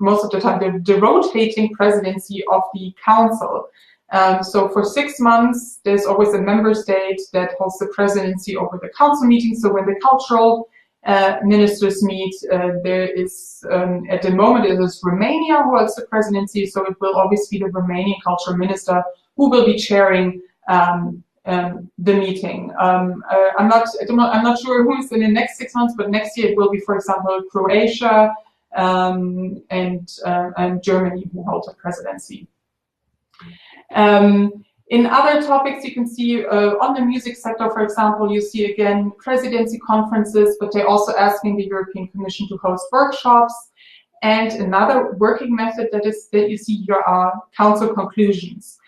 most of the time the rotating presidency of the council. So for 6 months, there's always a member state that holds the presidency over the council meeting. So when the cultural ministers meet, there is, at the moment, it is Romania who holds the presidency. So it will always be the Romanian cultural minister who will be chairing the meeting. I'm not sure who is in the next 6 months, but next year it will be, for example, Croatia, and Germany, who hold the presidency. In other topics, you can see on the music sector, for example, you see again presidency conferences, but they're also asking the European Commission to host workshops. And another working method that you see here are council conclusions,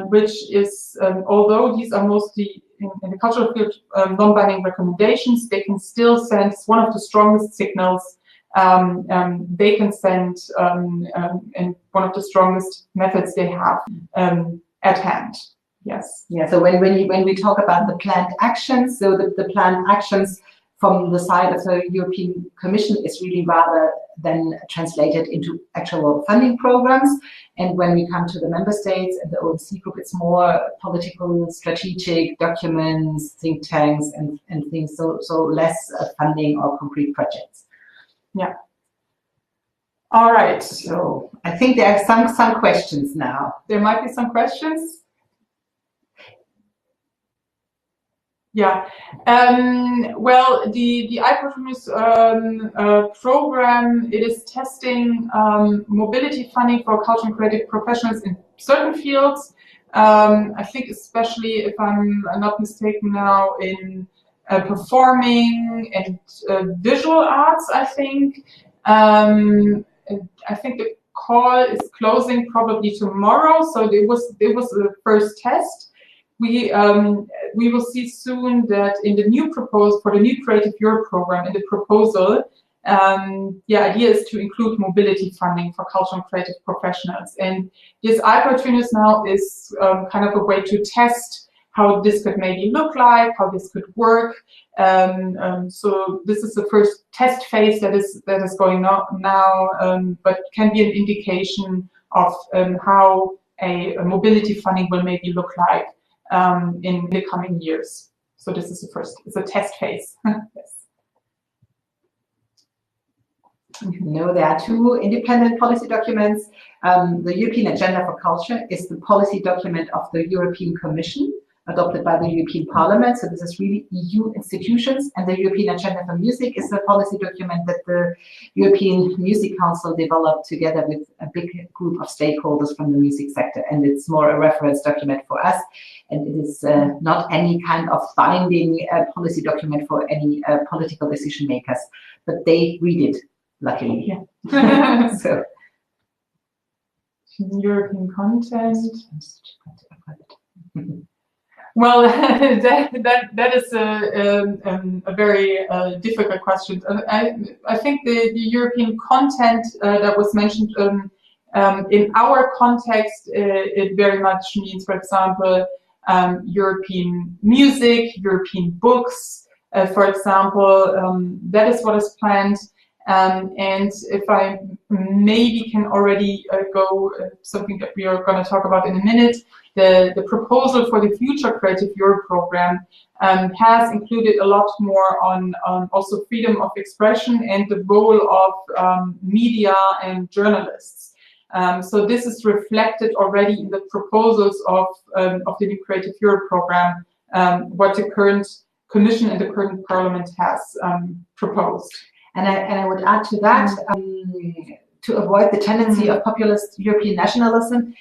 which is, although these are mostly in the cultural field non-binding recommendations, they can still send one of the strongest signals they can send, and one of the strongest methods they have at hand. Yes. Yeah. So when we talk about the planned actions, so the planned actions from the side of the European Commission is really rather than translated into actual funding programs. And when we come to the member states and the OMC group, it's more political, strategic documents, think tanks, and things. So less funding or concrete projects. Yeah. All right. So I think there are some questions now. There might be some questions. Yeah. Well, the iProfumus program, it is testing mobility funding for cultural and creative professionals in certain fields. I think especially, if I'm not mistaken now, in performing and visual arts, I think. I think the call is closing probably tomorrow, so it was the first test. We will see soon that in the new proposal for the new Creative Europe program, in the proposal, the idea is to include mobility funding for cultural and creative professionals. And this iProfumus now is kind of a way to test how this could maybe look like, how this could work. So this is the first test phase that is going on now, but can be an indication of how a mobility funding will maybe look like in the coming years. So this is it's a test phase. Yes. No, there are two independent policy documents. The European Agenda for Culture is the policy document of the European Commission, adopted by the European Parliament. So this is really EU institutions. And the European Agenda for Music is a policy document that the European Music Council developed together with a big group of stakeholders from the music sector. And it's more a reference document for us. And it is not any kind of binding policy document for any political decision makers, but they read it, luckily. Yeah. So. European content. Well, that is a very difficult question. I think the European content that was mentioned in our context, it very much means, for example, European music, European books, for example. That is what is planned. And if I maybe can already go something that we are going to talk about in a minute, the proposal for the future Creative Europe program has included a lot more on also freedom of expression and the role of media and journalists. So this is reflected already in the proposals of the new Creative Europe program, what the current Commission and the current Parliament has proposed. And I would add to that, to avoid the tendency of populist European nationalism,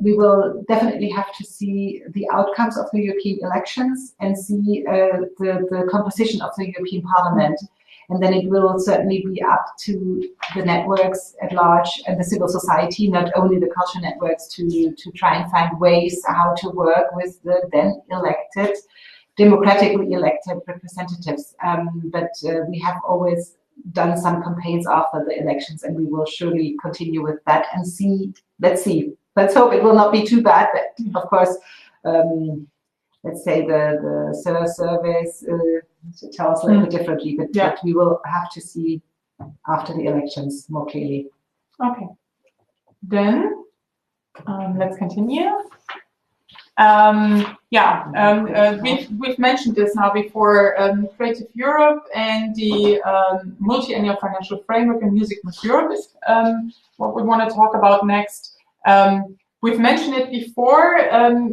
we will definitely have to see the outcomes of the European elections and see the composition of the European Parliament. And then it will certainly be up to the networks at large and the civil society, not only the culture networks, to try and find ways how to work with the then elected, democratically elected representatives. But we have always done some campaigns after the elections, and we will surely continue with that and see. Let's see. Let's hope it will not be too bad. But of course, let's say the surveys tell us a little bit differently. But, but we will have to see after the elections more clearly. Okay. Then let's continue. We've mentioned this now before, Creative Europe and the multi-annual financial framework and Music with Europe is what we want to talk about next. We've mentioned it before,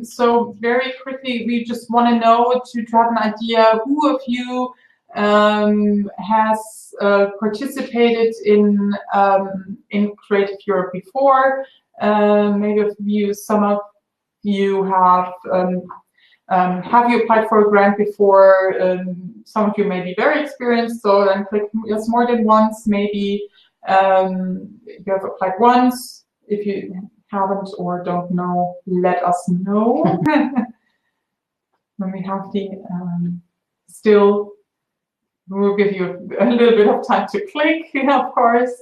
so very quickly, we just want to know, to have an idea, who of you has participated in Creative Europe before. Maybe some of you have you applied for a grant before? Some of you may be very experienced, so then click yes more than once. Maybe you have applied once. If you haven't or don't know, let us know. When we have the still, we'll give you a little bit of time to click, of course.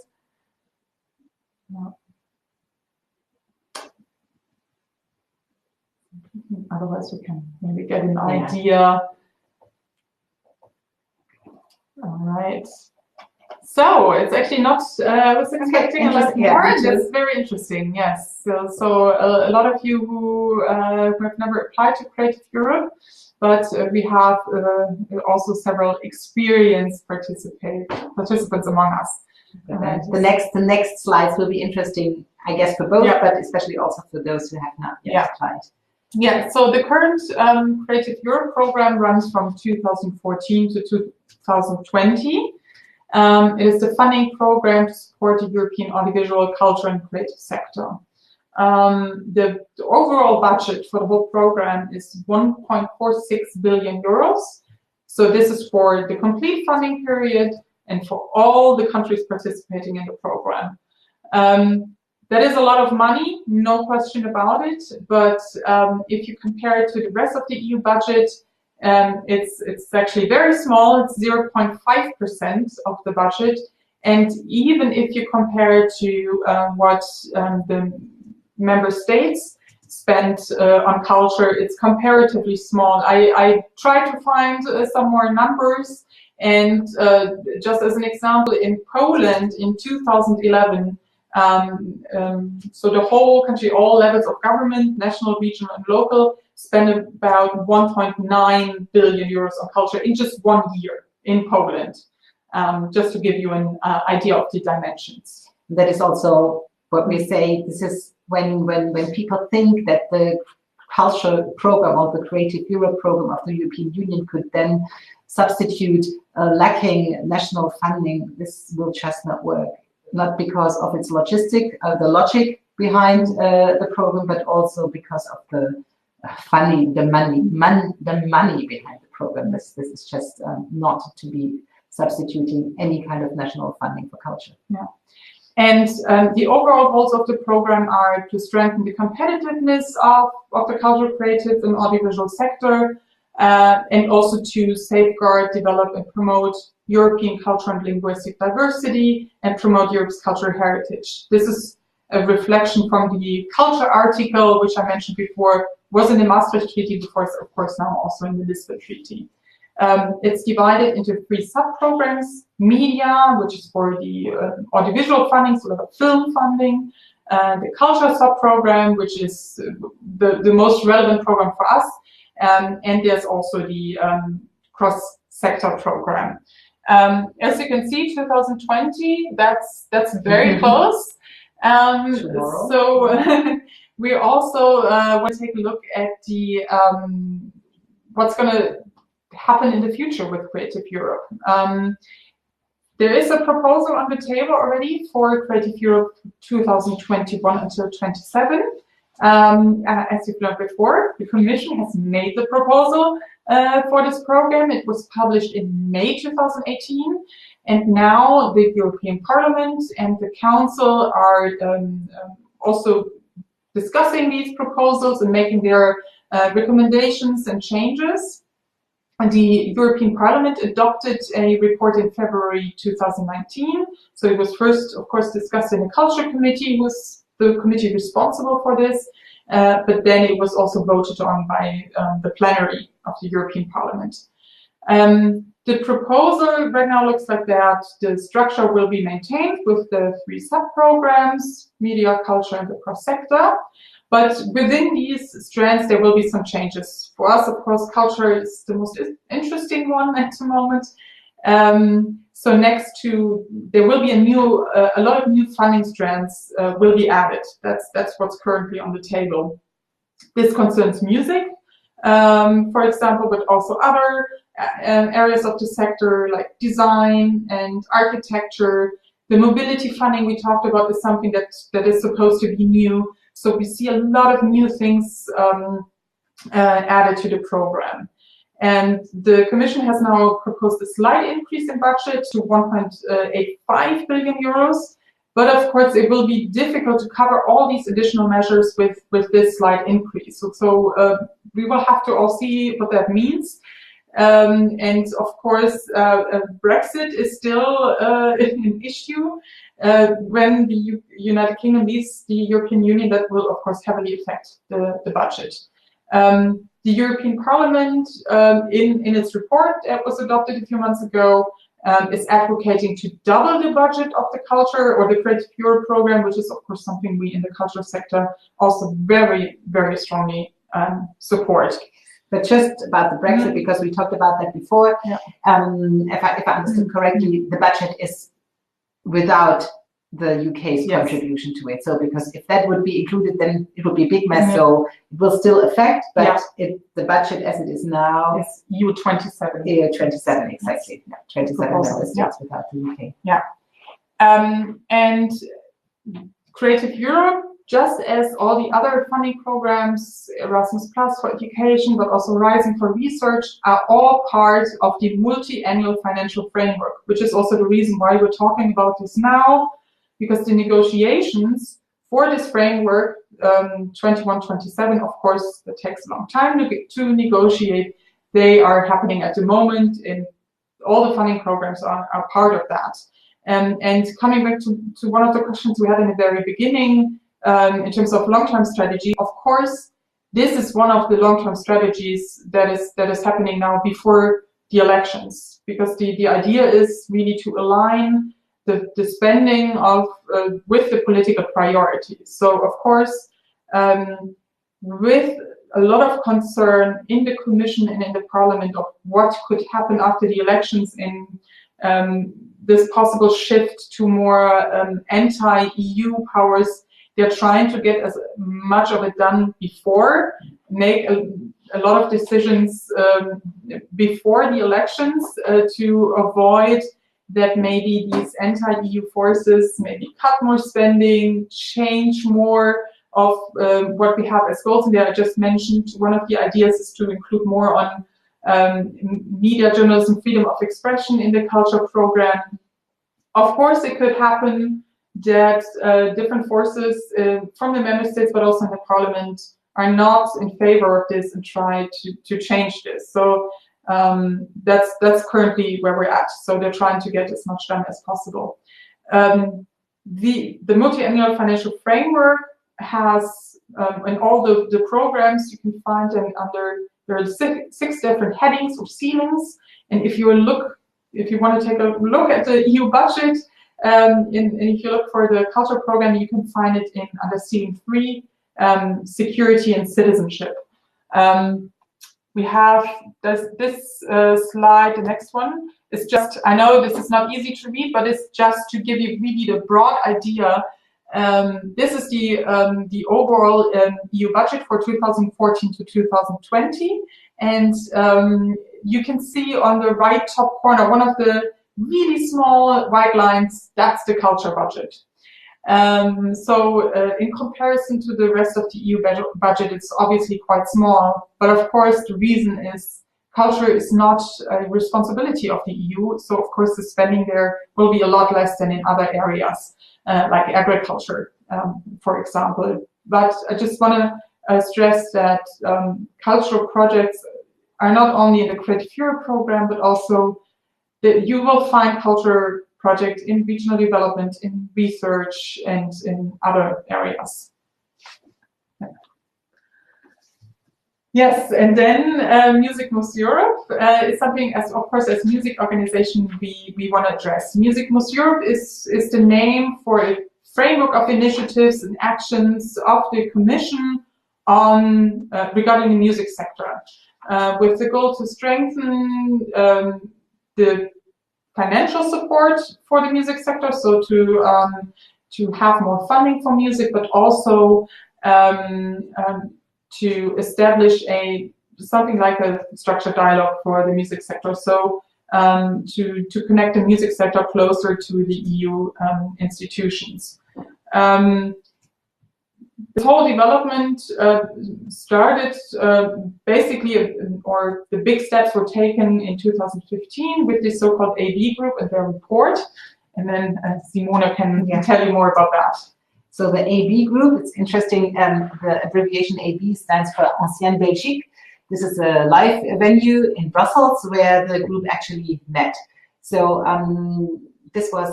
No. Otherwise, we can maybe get an idea. All right. So it's actually not. I was expecting a lot more. It's very interesting. Yes. So a lot of you who have never applied to Creative Europe, but we have also several experienced participants among us. The next slides will be interesting, I guess, for both, but especially also for those who have not yet applied. Yeah, so the current Creative Europe program runs from 2014 to 2020. It is the funding program to support the European audiovisual, culture and creative sector. The overall budget for the whole program is 1.46 billion euros. So this is for the complete funding period and for all the countries participating in the program. That is a lot of money, no question about it. But if you compare it to the rest of the EU budget, it's actually very small. It's 0.5% of the budget. And even if you compare it to what the member states spend on culture, it's comparatively small. I tried to find some more numbers. And just as an example, in Poland in 2011, so the whole country, all levels of government, national, regional, and local, spent about 1.9 billion euros on culture in just 1 year in Poland, just to give you an idea of the dimensions. That is also what we say. This is when people think that the culture program or the Creative Europe program of the European Union could then substitute lacking national funding. This will just not work. Not because of its logistic, the logic behind the program, but also because of the money behind the program. This is just not to be substituting any kind of national funding for culture. Yeah. And the overall goals of the program are to strengthen the competitiveness of the cultural, creative, and audiovisual sector, and also to safeguard, develop, and promote European cultural and linguistic diversity and promote Europe's cultural heritage. This is a reflection from the culture article, which I mentioned before, was in the Maastricht Treaty before, of course, now also in the Lisbon Treaty. It's divided into 3 sub-programs: media, which is for the audiovisual funding, so the film funding, the culture sub-program, which is the most relevant program for us, and there's also the cross-sector program. As you can see, 2020, that's very close. So we also want to take a look at the what's going to happen in the future with Creative Europe. There is a proposal on the table already for Creative Europe 2021 until 27. As you've learned before, the Commission has made the proposal for this program. It was published in May 2018, and now the European Parliament and the Council are also discussing these proposals and making their recommendations and changes. And the European Parliament adopted a report in February 2019. So it was first, of course, discussed in the Culture Committee, who was the committee responsible for this, but then it was also voted on by the plenary of the European Parliament. The proposal right now looks like that. The structure will be maintained with the 3 sub-programs: media, culture, and the cross-sector. But within these strands, there will be some changes. For us, of course, culture is the most interesting one at the moment. So next to, there will be a lot of new funding strands will be added. That's what's currently on the table. This concerns music, for example, but also other areas of the sector like design and architecture. The mobility funding we talked about is something that is supposed to be new. So we see a lot of new things added to the program. And the Commission has now proposed a slight increase in budget to 1.85 billion euros. But of course, it will be difficult to cover all these additional measures with this slight increase. So we will have to all see what that means. And of course, Brexit is still an issue. When the United Kingdom leaves the European Union, that will of course heavily affect the budget. The European Parliament, in its report that was adopted a few months ago, is advocating to double the budget of the culture or the Creative Europe program, which is of course something we in the cultural sector also very, very strongly support. But just about the Brexit, because we talked about that before, yeah. If I understood correctly, the budget is without the UK's yes. contribution to it. So because if that would be included, then it would be a big mess. So it will still affect, but the budget as it is now is EU 27. EU 27, exactly. Yeah, 27 member states without the UK. Yeah. And Creative Europe, just as all the other funding programs, Erasmus Plus for education, but also Rising for research, are all part of the multi-annual financial framework, which is also the reason why we're talking about this now, because the negotiations for this framework, 21-27, of course, that takes a long time to negotiate. They are happening at the moment, and all the funding programs are part of that. And coming back to one of the questions we had in the very beginning, in terms of long-term strategy, of course, this is one of the long-term strategies that is happening now before the elections, because the idea is really to align the spending of with the political priorities. So of course, with a lot of concern in the Commission and in the Parliament of what could happen after the elections in this possible shift to more anti-EU powers, they're trying to get as much of it done before, make a lot of decisions before the elections to avoid that maybe these anti-EU forces maybe cut more spending, change more of what we have as goals. And I just mentioned one of the ideas is to include more on media, journalism, freedom of expression in the culture program. Of course, it could happen that different forces from the member states, but also in the parliament, are not in favor of this and try to change this. So that's currently where we're at. So they're trying to get as much done as possible. The multi-annual financial framework has, in all the programs, you can find them under, there are six different headings or ceilings. And if you want to take a look at the EU budget, and if you look for the culture program, you can find it under ceiling 3, security and citizenship. We have this slide, the next one is just, I know this is not easy to read, but it's just to give you really the broad idea. This is the overall EU budget for 2014 to 2020. And you can see on the right top corner, one of the really small white lines, that's the culture budget. So in comparison to the rest of the EU budget, it's obviously quite small. But of course, the reason is culture is not a responsibility of the EU. So of course, the spending there will be a lot less than in other areas, like agriculture, for example. But I just want to stress that cultural projects are not only in the Creative Europe program, but also that you will find culture projects in regional development, in research, and in other areas. Yes, and then Music Moves Europe is something, as of course, as music organization, we want to address. Music Moves Europe is the name for a framework of initiatives and actions of the Commission on regarding the music sector, with the goal to strengthen the financial support for the music sector, so to have more funding for music, but also to establish a something like a structured dialogue for the music sector. So to connect the music sector closer to the EU institutions. This whole development started basically, or the big steps were taken in 2015 with this so-called AB group and their report. And then Simone can tell you more about that. So the AB group, it's interesting, the abbreviation AB stands for Ancienne Belgique. This is a live venue in Brussels where the group actually met. So this was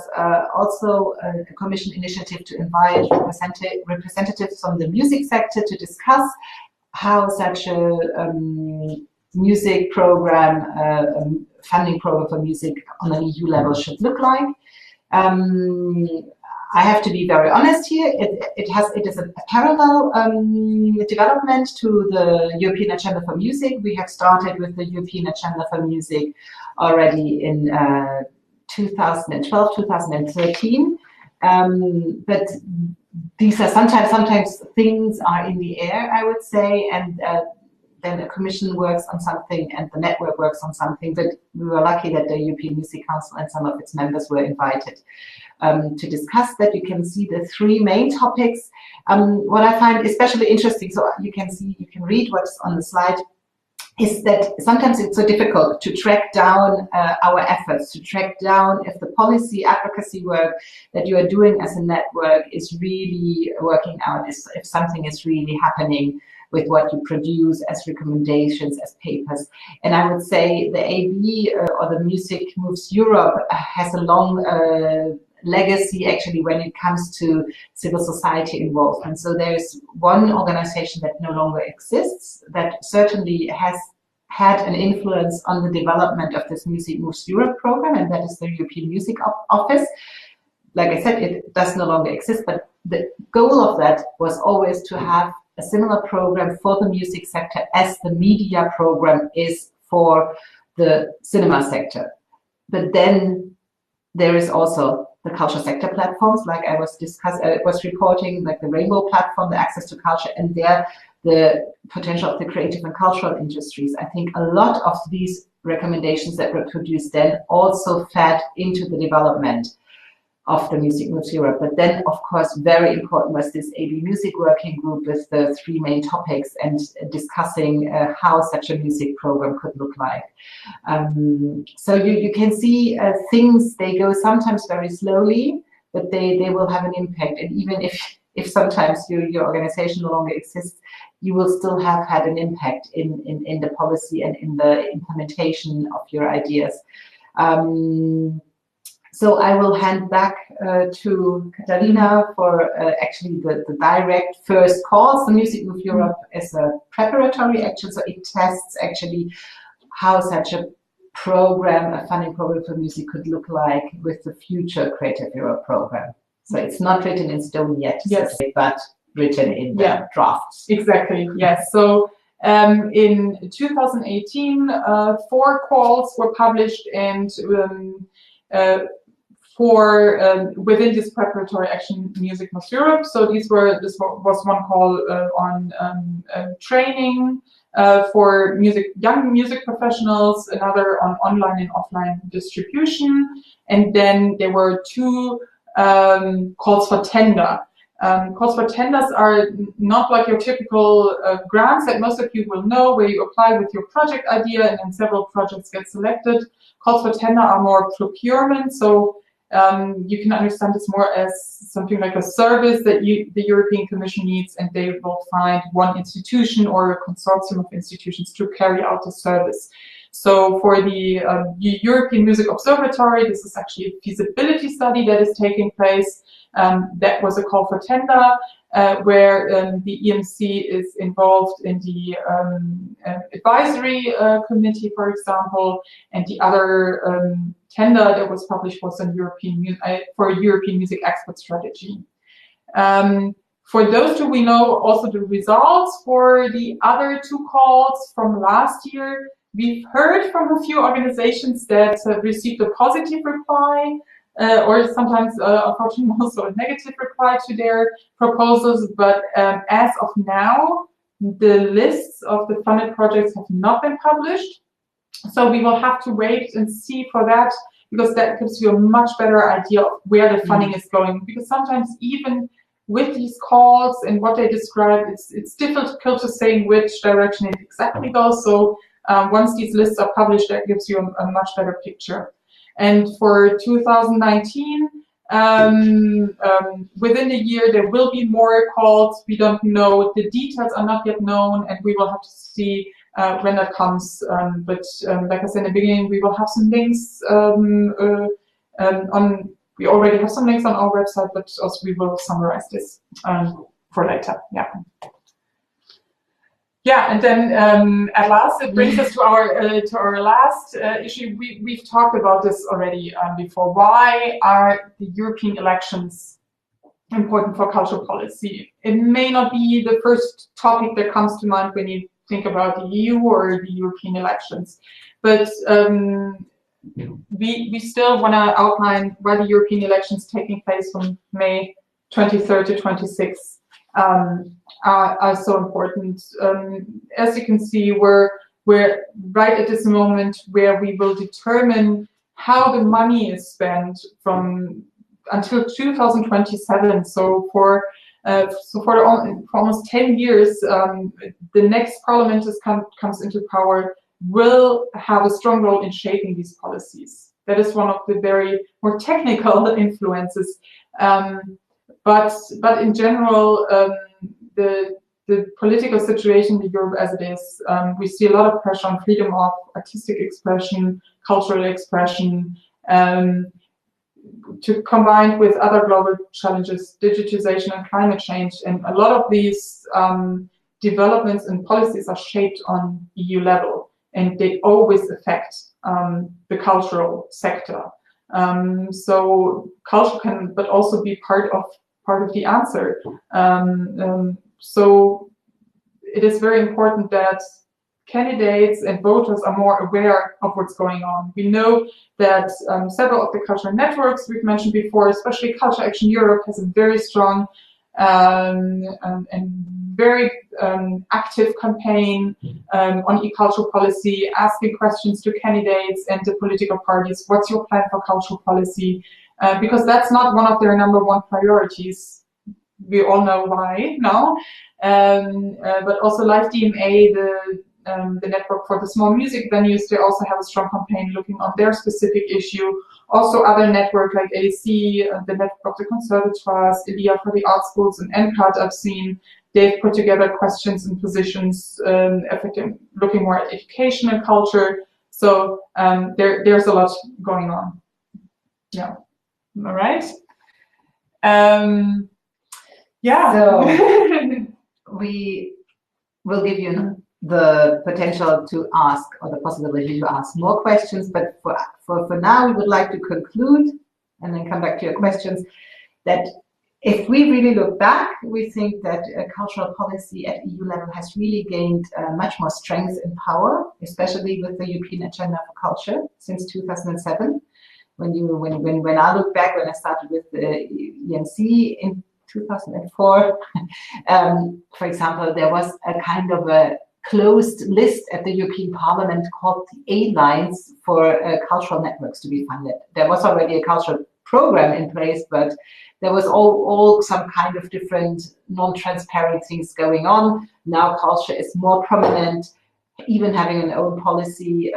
also a Commission initiative to invite representatives from the music sector to discuss how such a music program, funding program for music on an EU level should look like. I have to be very honest here. It is a parallel development to the European Agenda for Music. We have started with the European Agenda for Music already in 2012, 2013. But these are sometimes things are in the air, I would say, and then a commission works on something and the network works on something. But we were lucky that the European Music Council and some of its members were invited to discuss that. You can see the three main topics. What I find especially interesting, so you can read what's on the slide, is that sometimes it's so difficult to track down our efforts, to track down if the policy advocacy work that you are doing as a network is really working out, if something is really happening with what you produce as recommendations, as papers. And I would say the AB or the Music Moves Europe has a long legacy actually when it comes to civil society involvement. So there's one organization that no longer exists that certainly has had an influence on the development of this Music Moves Europe program, and that is the European Music Office. Like I said, it does no longer exist, but the goal of that was always to have a similar program for the music sector as the media program is for the cinema sector. But then there is also the culture sector platforms, like I was reporting, like the Rainbow platform, the access to culture, and there the potential of the creative and cultural industries. I think a lot of these recommendations that were produced then also fed into the development of the Music Moves Europe. But then, of course, very important was this AB Music Working Group with the three main topics and discussing how such a music program could look like. So you can see things, they go sometimes very slowly, but they will have an impact. And even if sometimes your organization no longer exists, you will still have had an impact in the policy and in the implementation of your ideas. So I will hand back to Katharina for actually the direct first calls. The Music Move Europe is a preparatory action, so it tests actually how such a program, a funding program for music could look like with the future Creative Europe program. So it's not written in stone yet, yes, but written in the drafts. Exactly, yes. So in 2018, 4 calls were published, and within this preparatory action, Music Moves Europe. So this was one call on training for young music professionals, another on online and offline distribution, and then there were 2 calls for tender. Calls for tenders are not like your typical grants that most of you will know, where you apply with your project idea and then several projects get selected. Calls for tender are more procurement, so you can understand this more as something like a service that the European Commission needs, and they will find one institution or a consortium of institutions to carry out the service. So for the European Music Observatory, this is actually a feasibility study that is taking place. That was a call for tender, where the EMC is involved in the advisory committee, for example, and the other tender that was published was on for a European music expert strategy. For those 2, we know also the results. For the other 2 calls from last year, we've heard from a few organizations that received a positive reply, or sometimes, unfortunately, also a negative reply to their proposals. But as of now, the lists of the funded projects have not been published. So we will have to wait and see for that, because that gives you a much better idea of where the funding is going. Because sometimes even with these calls and what they describe, it's difficult to say in which direction it exactly goes. So once these lists are published, that gives you a much better picture. And for 2019, within a year, there will be more calls. We don't know. The details are not yet known, and we will have to see when that comes. But like I said in the beginning, we will have some links we already have some links on our website, but also we will summarize this for later. Yeah. Yeah, and then at last, it brings us to our last issue. We've talked about this already before. Why are the European elections important for cultural policy? It may not be the first topic that comes to mind when you think about the EU or the European elections, but we still want to outline why the European elections taking place from May 23rd to 26th are so important. As you can see, we're right at this moment where we will determine how the money is spent from until 2027. So for almost 10 years, the next parliament comes into power will have a strong role in shaping these policies. That is one of the very more technical influences. But in general, the political situation in Europe as it is, we see a lot of pressure on freedom of artistic expression, cultural expression, to combine with other global challenges, digitization and climate change. And a lot of these developments and policies are shaped on EU level, and they always affect the cultural sector. So culture can, but also be part of the answer. So it is very important that candidates and voters are more aware of what's going on. We know that several of the cultural networks we've mentioned before, especially Culture Action Europe, has a very strong and very active campaign on e-cultural policy, asking questions to candidates and the political parties. What's your plan for cultural policy? Because that's not one of their #1 priorities. We all know why now. But also Live DMA, the network for the small music venues, they also have a strong campaign looking on their specific issue. Also other networks like AC, the network of the conservatoires, ELIA for the art schools, and NCAT I've seen, they've put together questions and positions looking more at education and culture. So there's a lot going on. Yeah. All right. Yeah. So we will give you the potential to ask, or the possibility to ask more questions, but for now we would like to conclude and then come back to your questions, that if we really look back, we think that cultural policy at EU level has really gained much more strength and power, especially with the European Agenda for Culture since 2007. When I look back, when I started with the EMC in 2004, for example, there was a kind of a closed list at the European Parliament called the A lines for cultural networks to be funded. There was already a cultural program in place, but there was all some kind of different non-transparent things going on. Now culture is more prominent, even having an own policy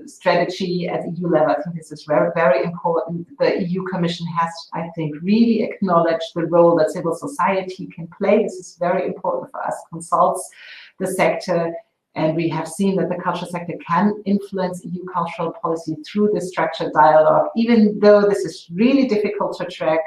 strategy at EU level. I think this is very, very important. The EU Commission has, I think, really acknowledged the role that civil society can play. This is very important for us, consults the sector, and we have seen that the cultural sector can influence EU cultural policy through this structured dialogue, even though this is really difficult to track.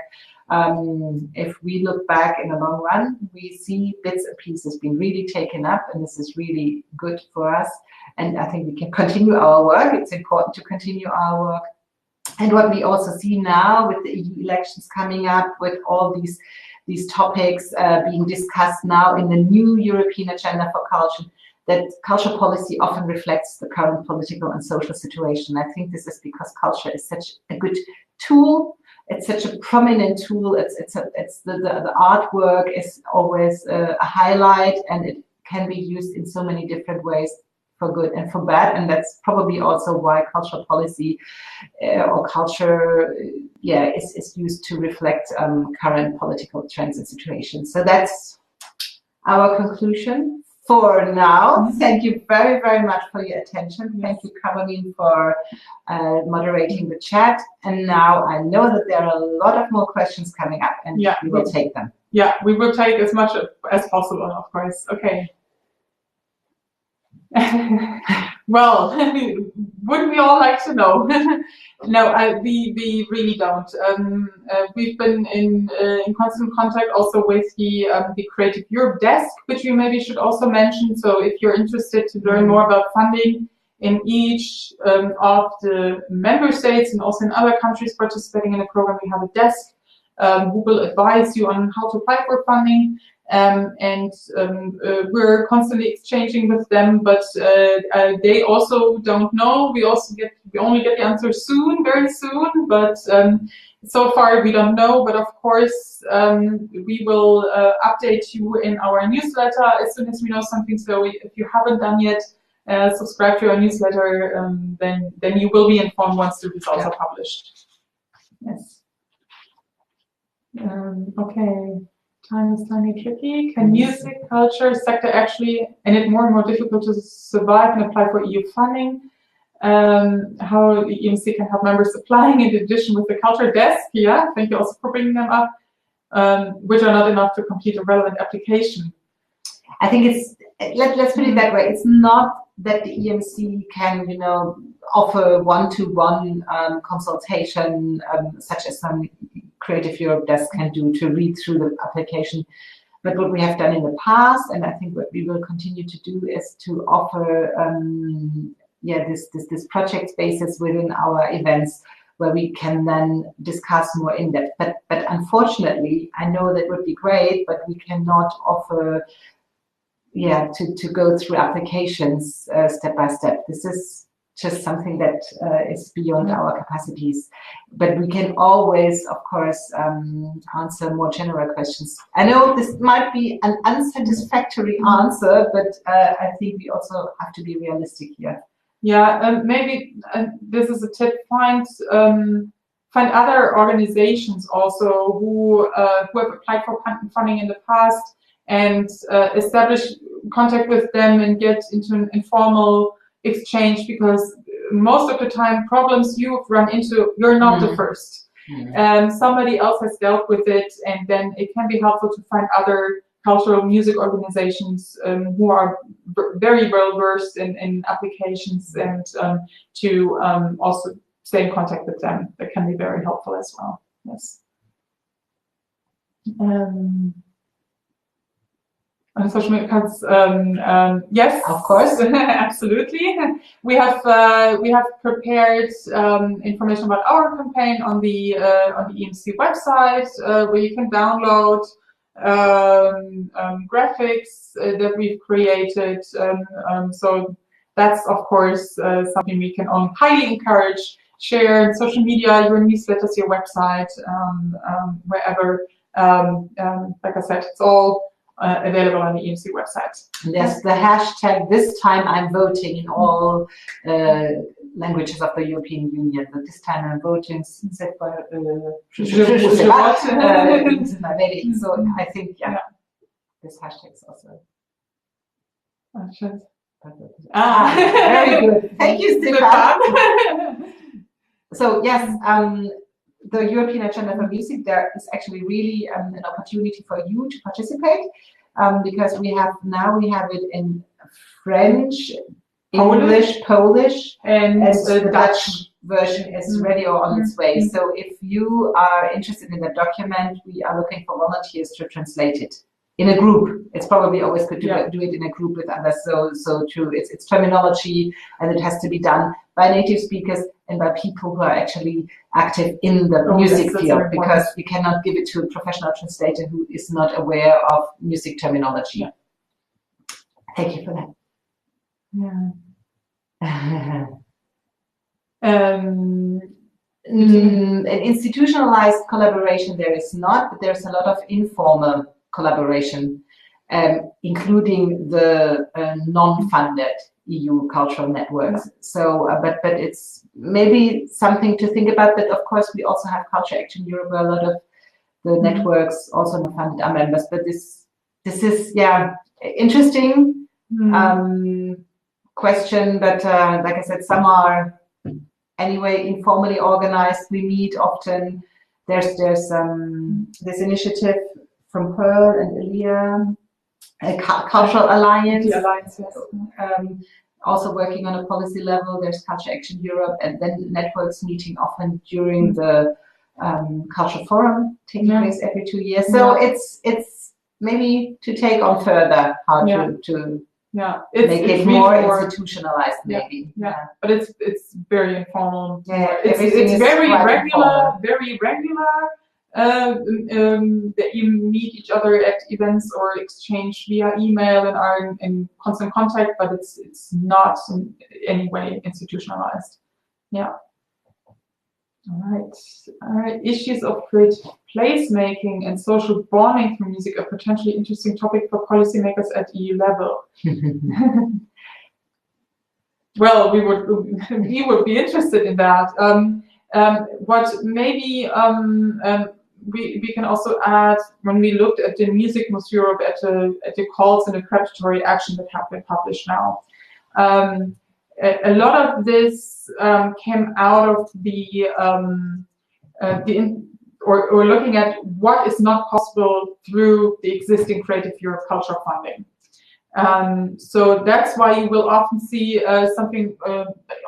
If we look back in the long run, we see bits and pieces being really taken up, and this is really good for us. And I think we can continue our work. It's important to continue our work. And what we also see now with the EU elections coming up, with all these topics being discussed now in the new European Agenda for Culture, that culture policy often reflects the current political and social situation. I think this is because culture is such a good tool. It's such a prominent tool. The artwork is always a highlight, and it can be used in so many different ways, for good and for bad, and that's probably also why cultural policy or culture, is used to reflect current political trends and situations. So that's our conclusion for now. Thank you very, very much for your attention. Thank you, Caroline, for moderating the chat. And now I know that there are a lot of more questions coming up, and we will take them. Yeah, we will take as much as possible, of course. Okay. Well, wouldn't we all like to know? No, we really don't. We've been in constant contact also with the Creative Europe desk, which we maybe should also mention. So if you're interested to learn more about funding in each of the member states and also in other countries participating in the program, we have a desk who will advise you on how to apply for funding. We're constantly exchanging with them, but they also don't know. We only get the answer soon, very soon, but so far we don't know. But of course, we will update you in our newsletter as soon as we know something. So if you haven't done yet, subscribe to our newsletter, then you will be informed once the results are published. Yes. Okay. Time is slightly tricky. Can music culture sector actually, and it more and more difficult to survive and apply for EU funding? How the EMC can help members applying in addition with the culture desk? Yeah, thank you also for bringing them up, which are not enough to complete a relevant application. I think it's, let's put it that way. It's not that the EMC can, offer one-to-one consultation, such as some Creative Europe desk can do, to read through the application. But what we have done in the past, and I think what we will continue to do, is to offer this project spaces within our events where we can then discuss more in depth. But unfortunately, I know that would be great, but we cannot offer to go through applications step by step. This is just something that is beyond our capacities. But we can always, of course, answer more general questions. I know this might be an unsatisfactory answer, but I think we also have to be realistic here. Yeah, maybe this is a tip. Find other organizations also who have applied for funding in the past, and establish contact with them and get into an informal exchange, because most of the time problems you've run into, you're not the first. Somebody else has dealt with it, and then it can be helpful to find other cultural music organizations who are very well versed in applications, and to also stay in contact with them. That can be very helpful as well. Yes. On social media accounts, yes, of course, absolutely. We have prepared information about our campaign on the EMC website, where you can download graphics that we've created. So that's, of course, something we can highly encourage. Share on social media, your newsletters, your website, wherever. Like I said, it's all available on the EMC website. There's the hashtag "this time I'm voting" in all languages of the European Union. But this time I'm voting. So I think this hashtag is also. Very good. Thank you, Stefan. So yes, the European Agenda for Music, there is actually really an opportunity for you to participate, because we have it in French, English, Polish, and the Dutch version is ready or on its way. So if you are interested in the document, we are looking for volunteers to translate it in a group. It's probably always good to do it in a group with others. So it's terminology, and it has to be done by native speakers and by people who are actually active in the music field, because we cannot give it to a professional translator who is not aware of music terminology. Yeah. Thank you for that. An institutionalized collaboration there is not, but there's a lot of informal collaboration. including the non-funded EU cultural networks. So, but it's maybe something to think about. But of course, we also have Culture Action Europe, where a lot of the networks, also non-funded, are members. But this is interesting question. But like I said, some are anyway informally organized. We meet often. There's this initiative from Pearl and Elia, a Cultural Alliance. The Alliance, yes. Also working on a policy level. There's Culture Action Europe, and then networks meeting often during the Culture Forum, taking place every 2 years. So it's maybe to take on further how to make it more institutionalized, maybe. But it's very informal. It's very regular, informal. very regular. That you meet each other at events or exchange via email and are in constant contact, but it's not in any way institutionalized. Yeah. All right. Issues of creative placemaking and social bonding through music are potentially interesting topic for policymakers at EU level. Well, we would be interested in that. What maybe we can also add, when we looked at the Music Most Europe at the calls and the preparatory action that have been published now. A lot of this came out of or looking at what is not possible through the existing Creative Europe culture funding. So that's why you will often see something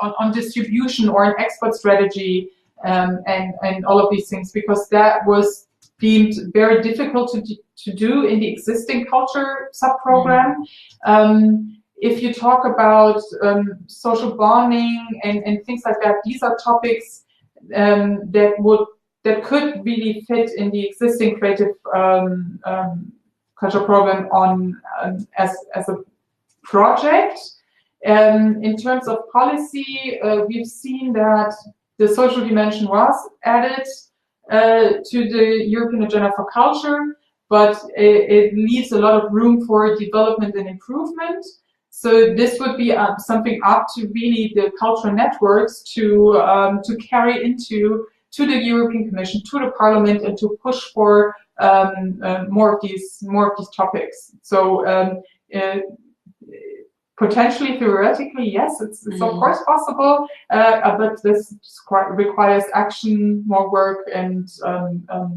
on distribution or an export strategy and all of these things, because that was deemed very difficult to do in the existing culture sub-program. If you talk about social bonding and things like that, these are topics that could really fit in the existing creative culture program as a project. In terms of policy, we've seen that the social dimension was added to the European Agenda for Culture, but it leaves a lot of room for development and improvement. So this would be something up to really the cultural networks to carry into the European Commission, to the Parliament, and to push for more of these topics. So potentially, theoretically, yes, it's of course possible, but this requires action, more work, and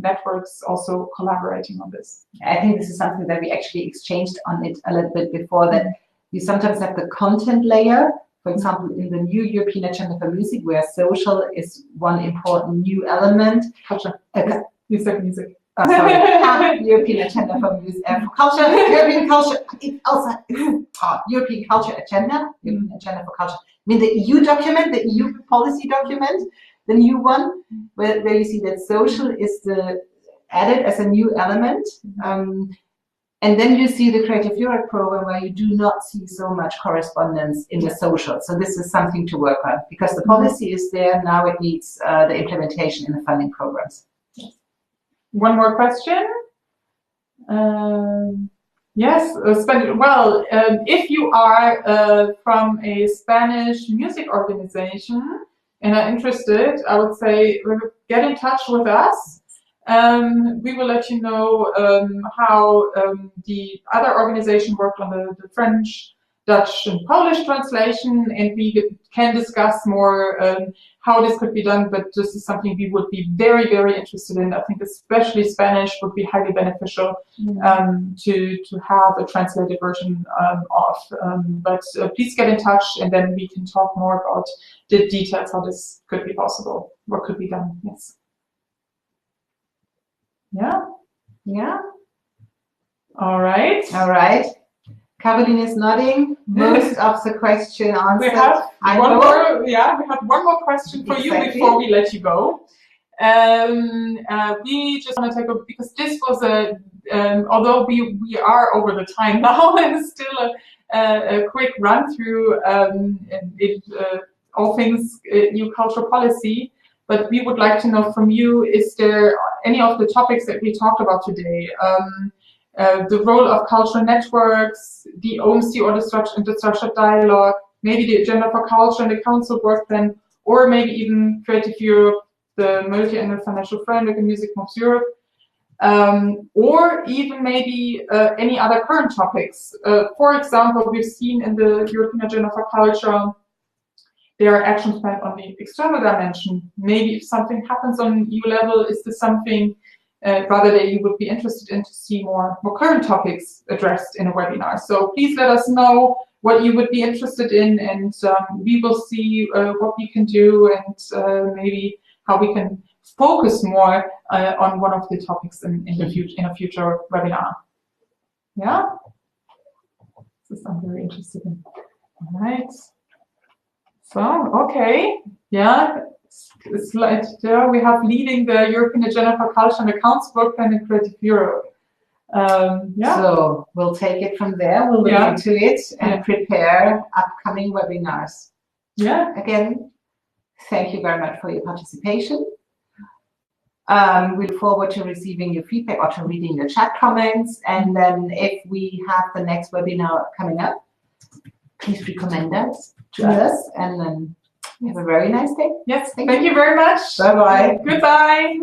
networks also collaborating on this. I think this is something that we actually exchanged on it a little bit before, that you sometimes have the content layer, for example, in the new European Agenda for Music, where social is one important new element. Culture. You said music. Oh, sorry. European Agenda for Music, for Culture, European Culture. It also European Culture Agenda, European Agenda for Culture. I mean, the EU document, the EU policy document, the new one, where you see that social is added as a new element. And then you see the Creative Europe program, where you do not see so much correspondence in the social. So this is something to work on, because the policy is there. Now it needs the implementation in the funding programs. One more question. Yes, well, if you are from a Spanish music organization and are interested, I would say get in touch with us. We will let you know how the other organization worked on the French, Dutch, and Polish translation, and we can discuss more how this could be done. But this is something we would be very, very interested in. I think especially Spanish would be highly beneficial to have a translated version of. But please get in touch, and then we can talk more about the details, how this could be possible, what could be done. Yes. Yeah. All right. Caroline is nodding. Most of the question answered. We have one more question for you before we let you go. We just want to take a, because this was although we are over the time now, and still a quick run through all things EU cultural policy. But we would like to know from you, is there any of the topics that we talked about today the role of cultural networks, the OMC or the structured dialogue, maybe the agenda for culture and the council work then, or maybe even Creative Europe, the multi-annual financial framework and Music Moves Europe, or even maybe any other current topics. For example, we've seen in the European Agenda for Culture, there are actions planned on the external dimension. Maybe if something happens on EU level, is this something rather that you would be interested in to see more current topics addressed in a webinar? So please let us know what you would be interested in, and we will see what we can do and maybe how we can focus more on one of the topics in a future webinar. Yeah, this is I'm very interested in. All right. So okay, yeah. Slide there. We have leading the European Agenda for Culture and the Council Work Plan in Creative Europe. Yeah. So we'll take it from there. We'll look into it and prepare upcoming webinars. Yeah. Again, thank you very much for your participation. We look forward to receiving your feedback or to reading your chat comments. And then if we have the next webinar coming up, please recommend us to us. And then have a very nice day. Yes. Thank you very much. Bye-bye. Goodbye.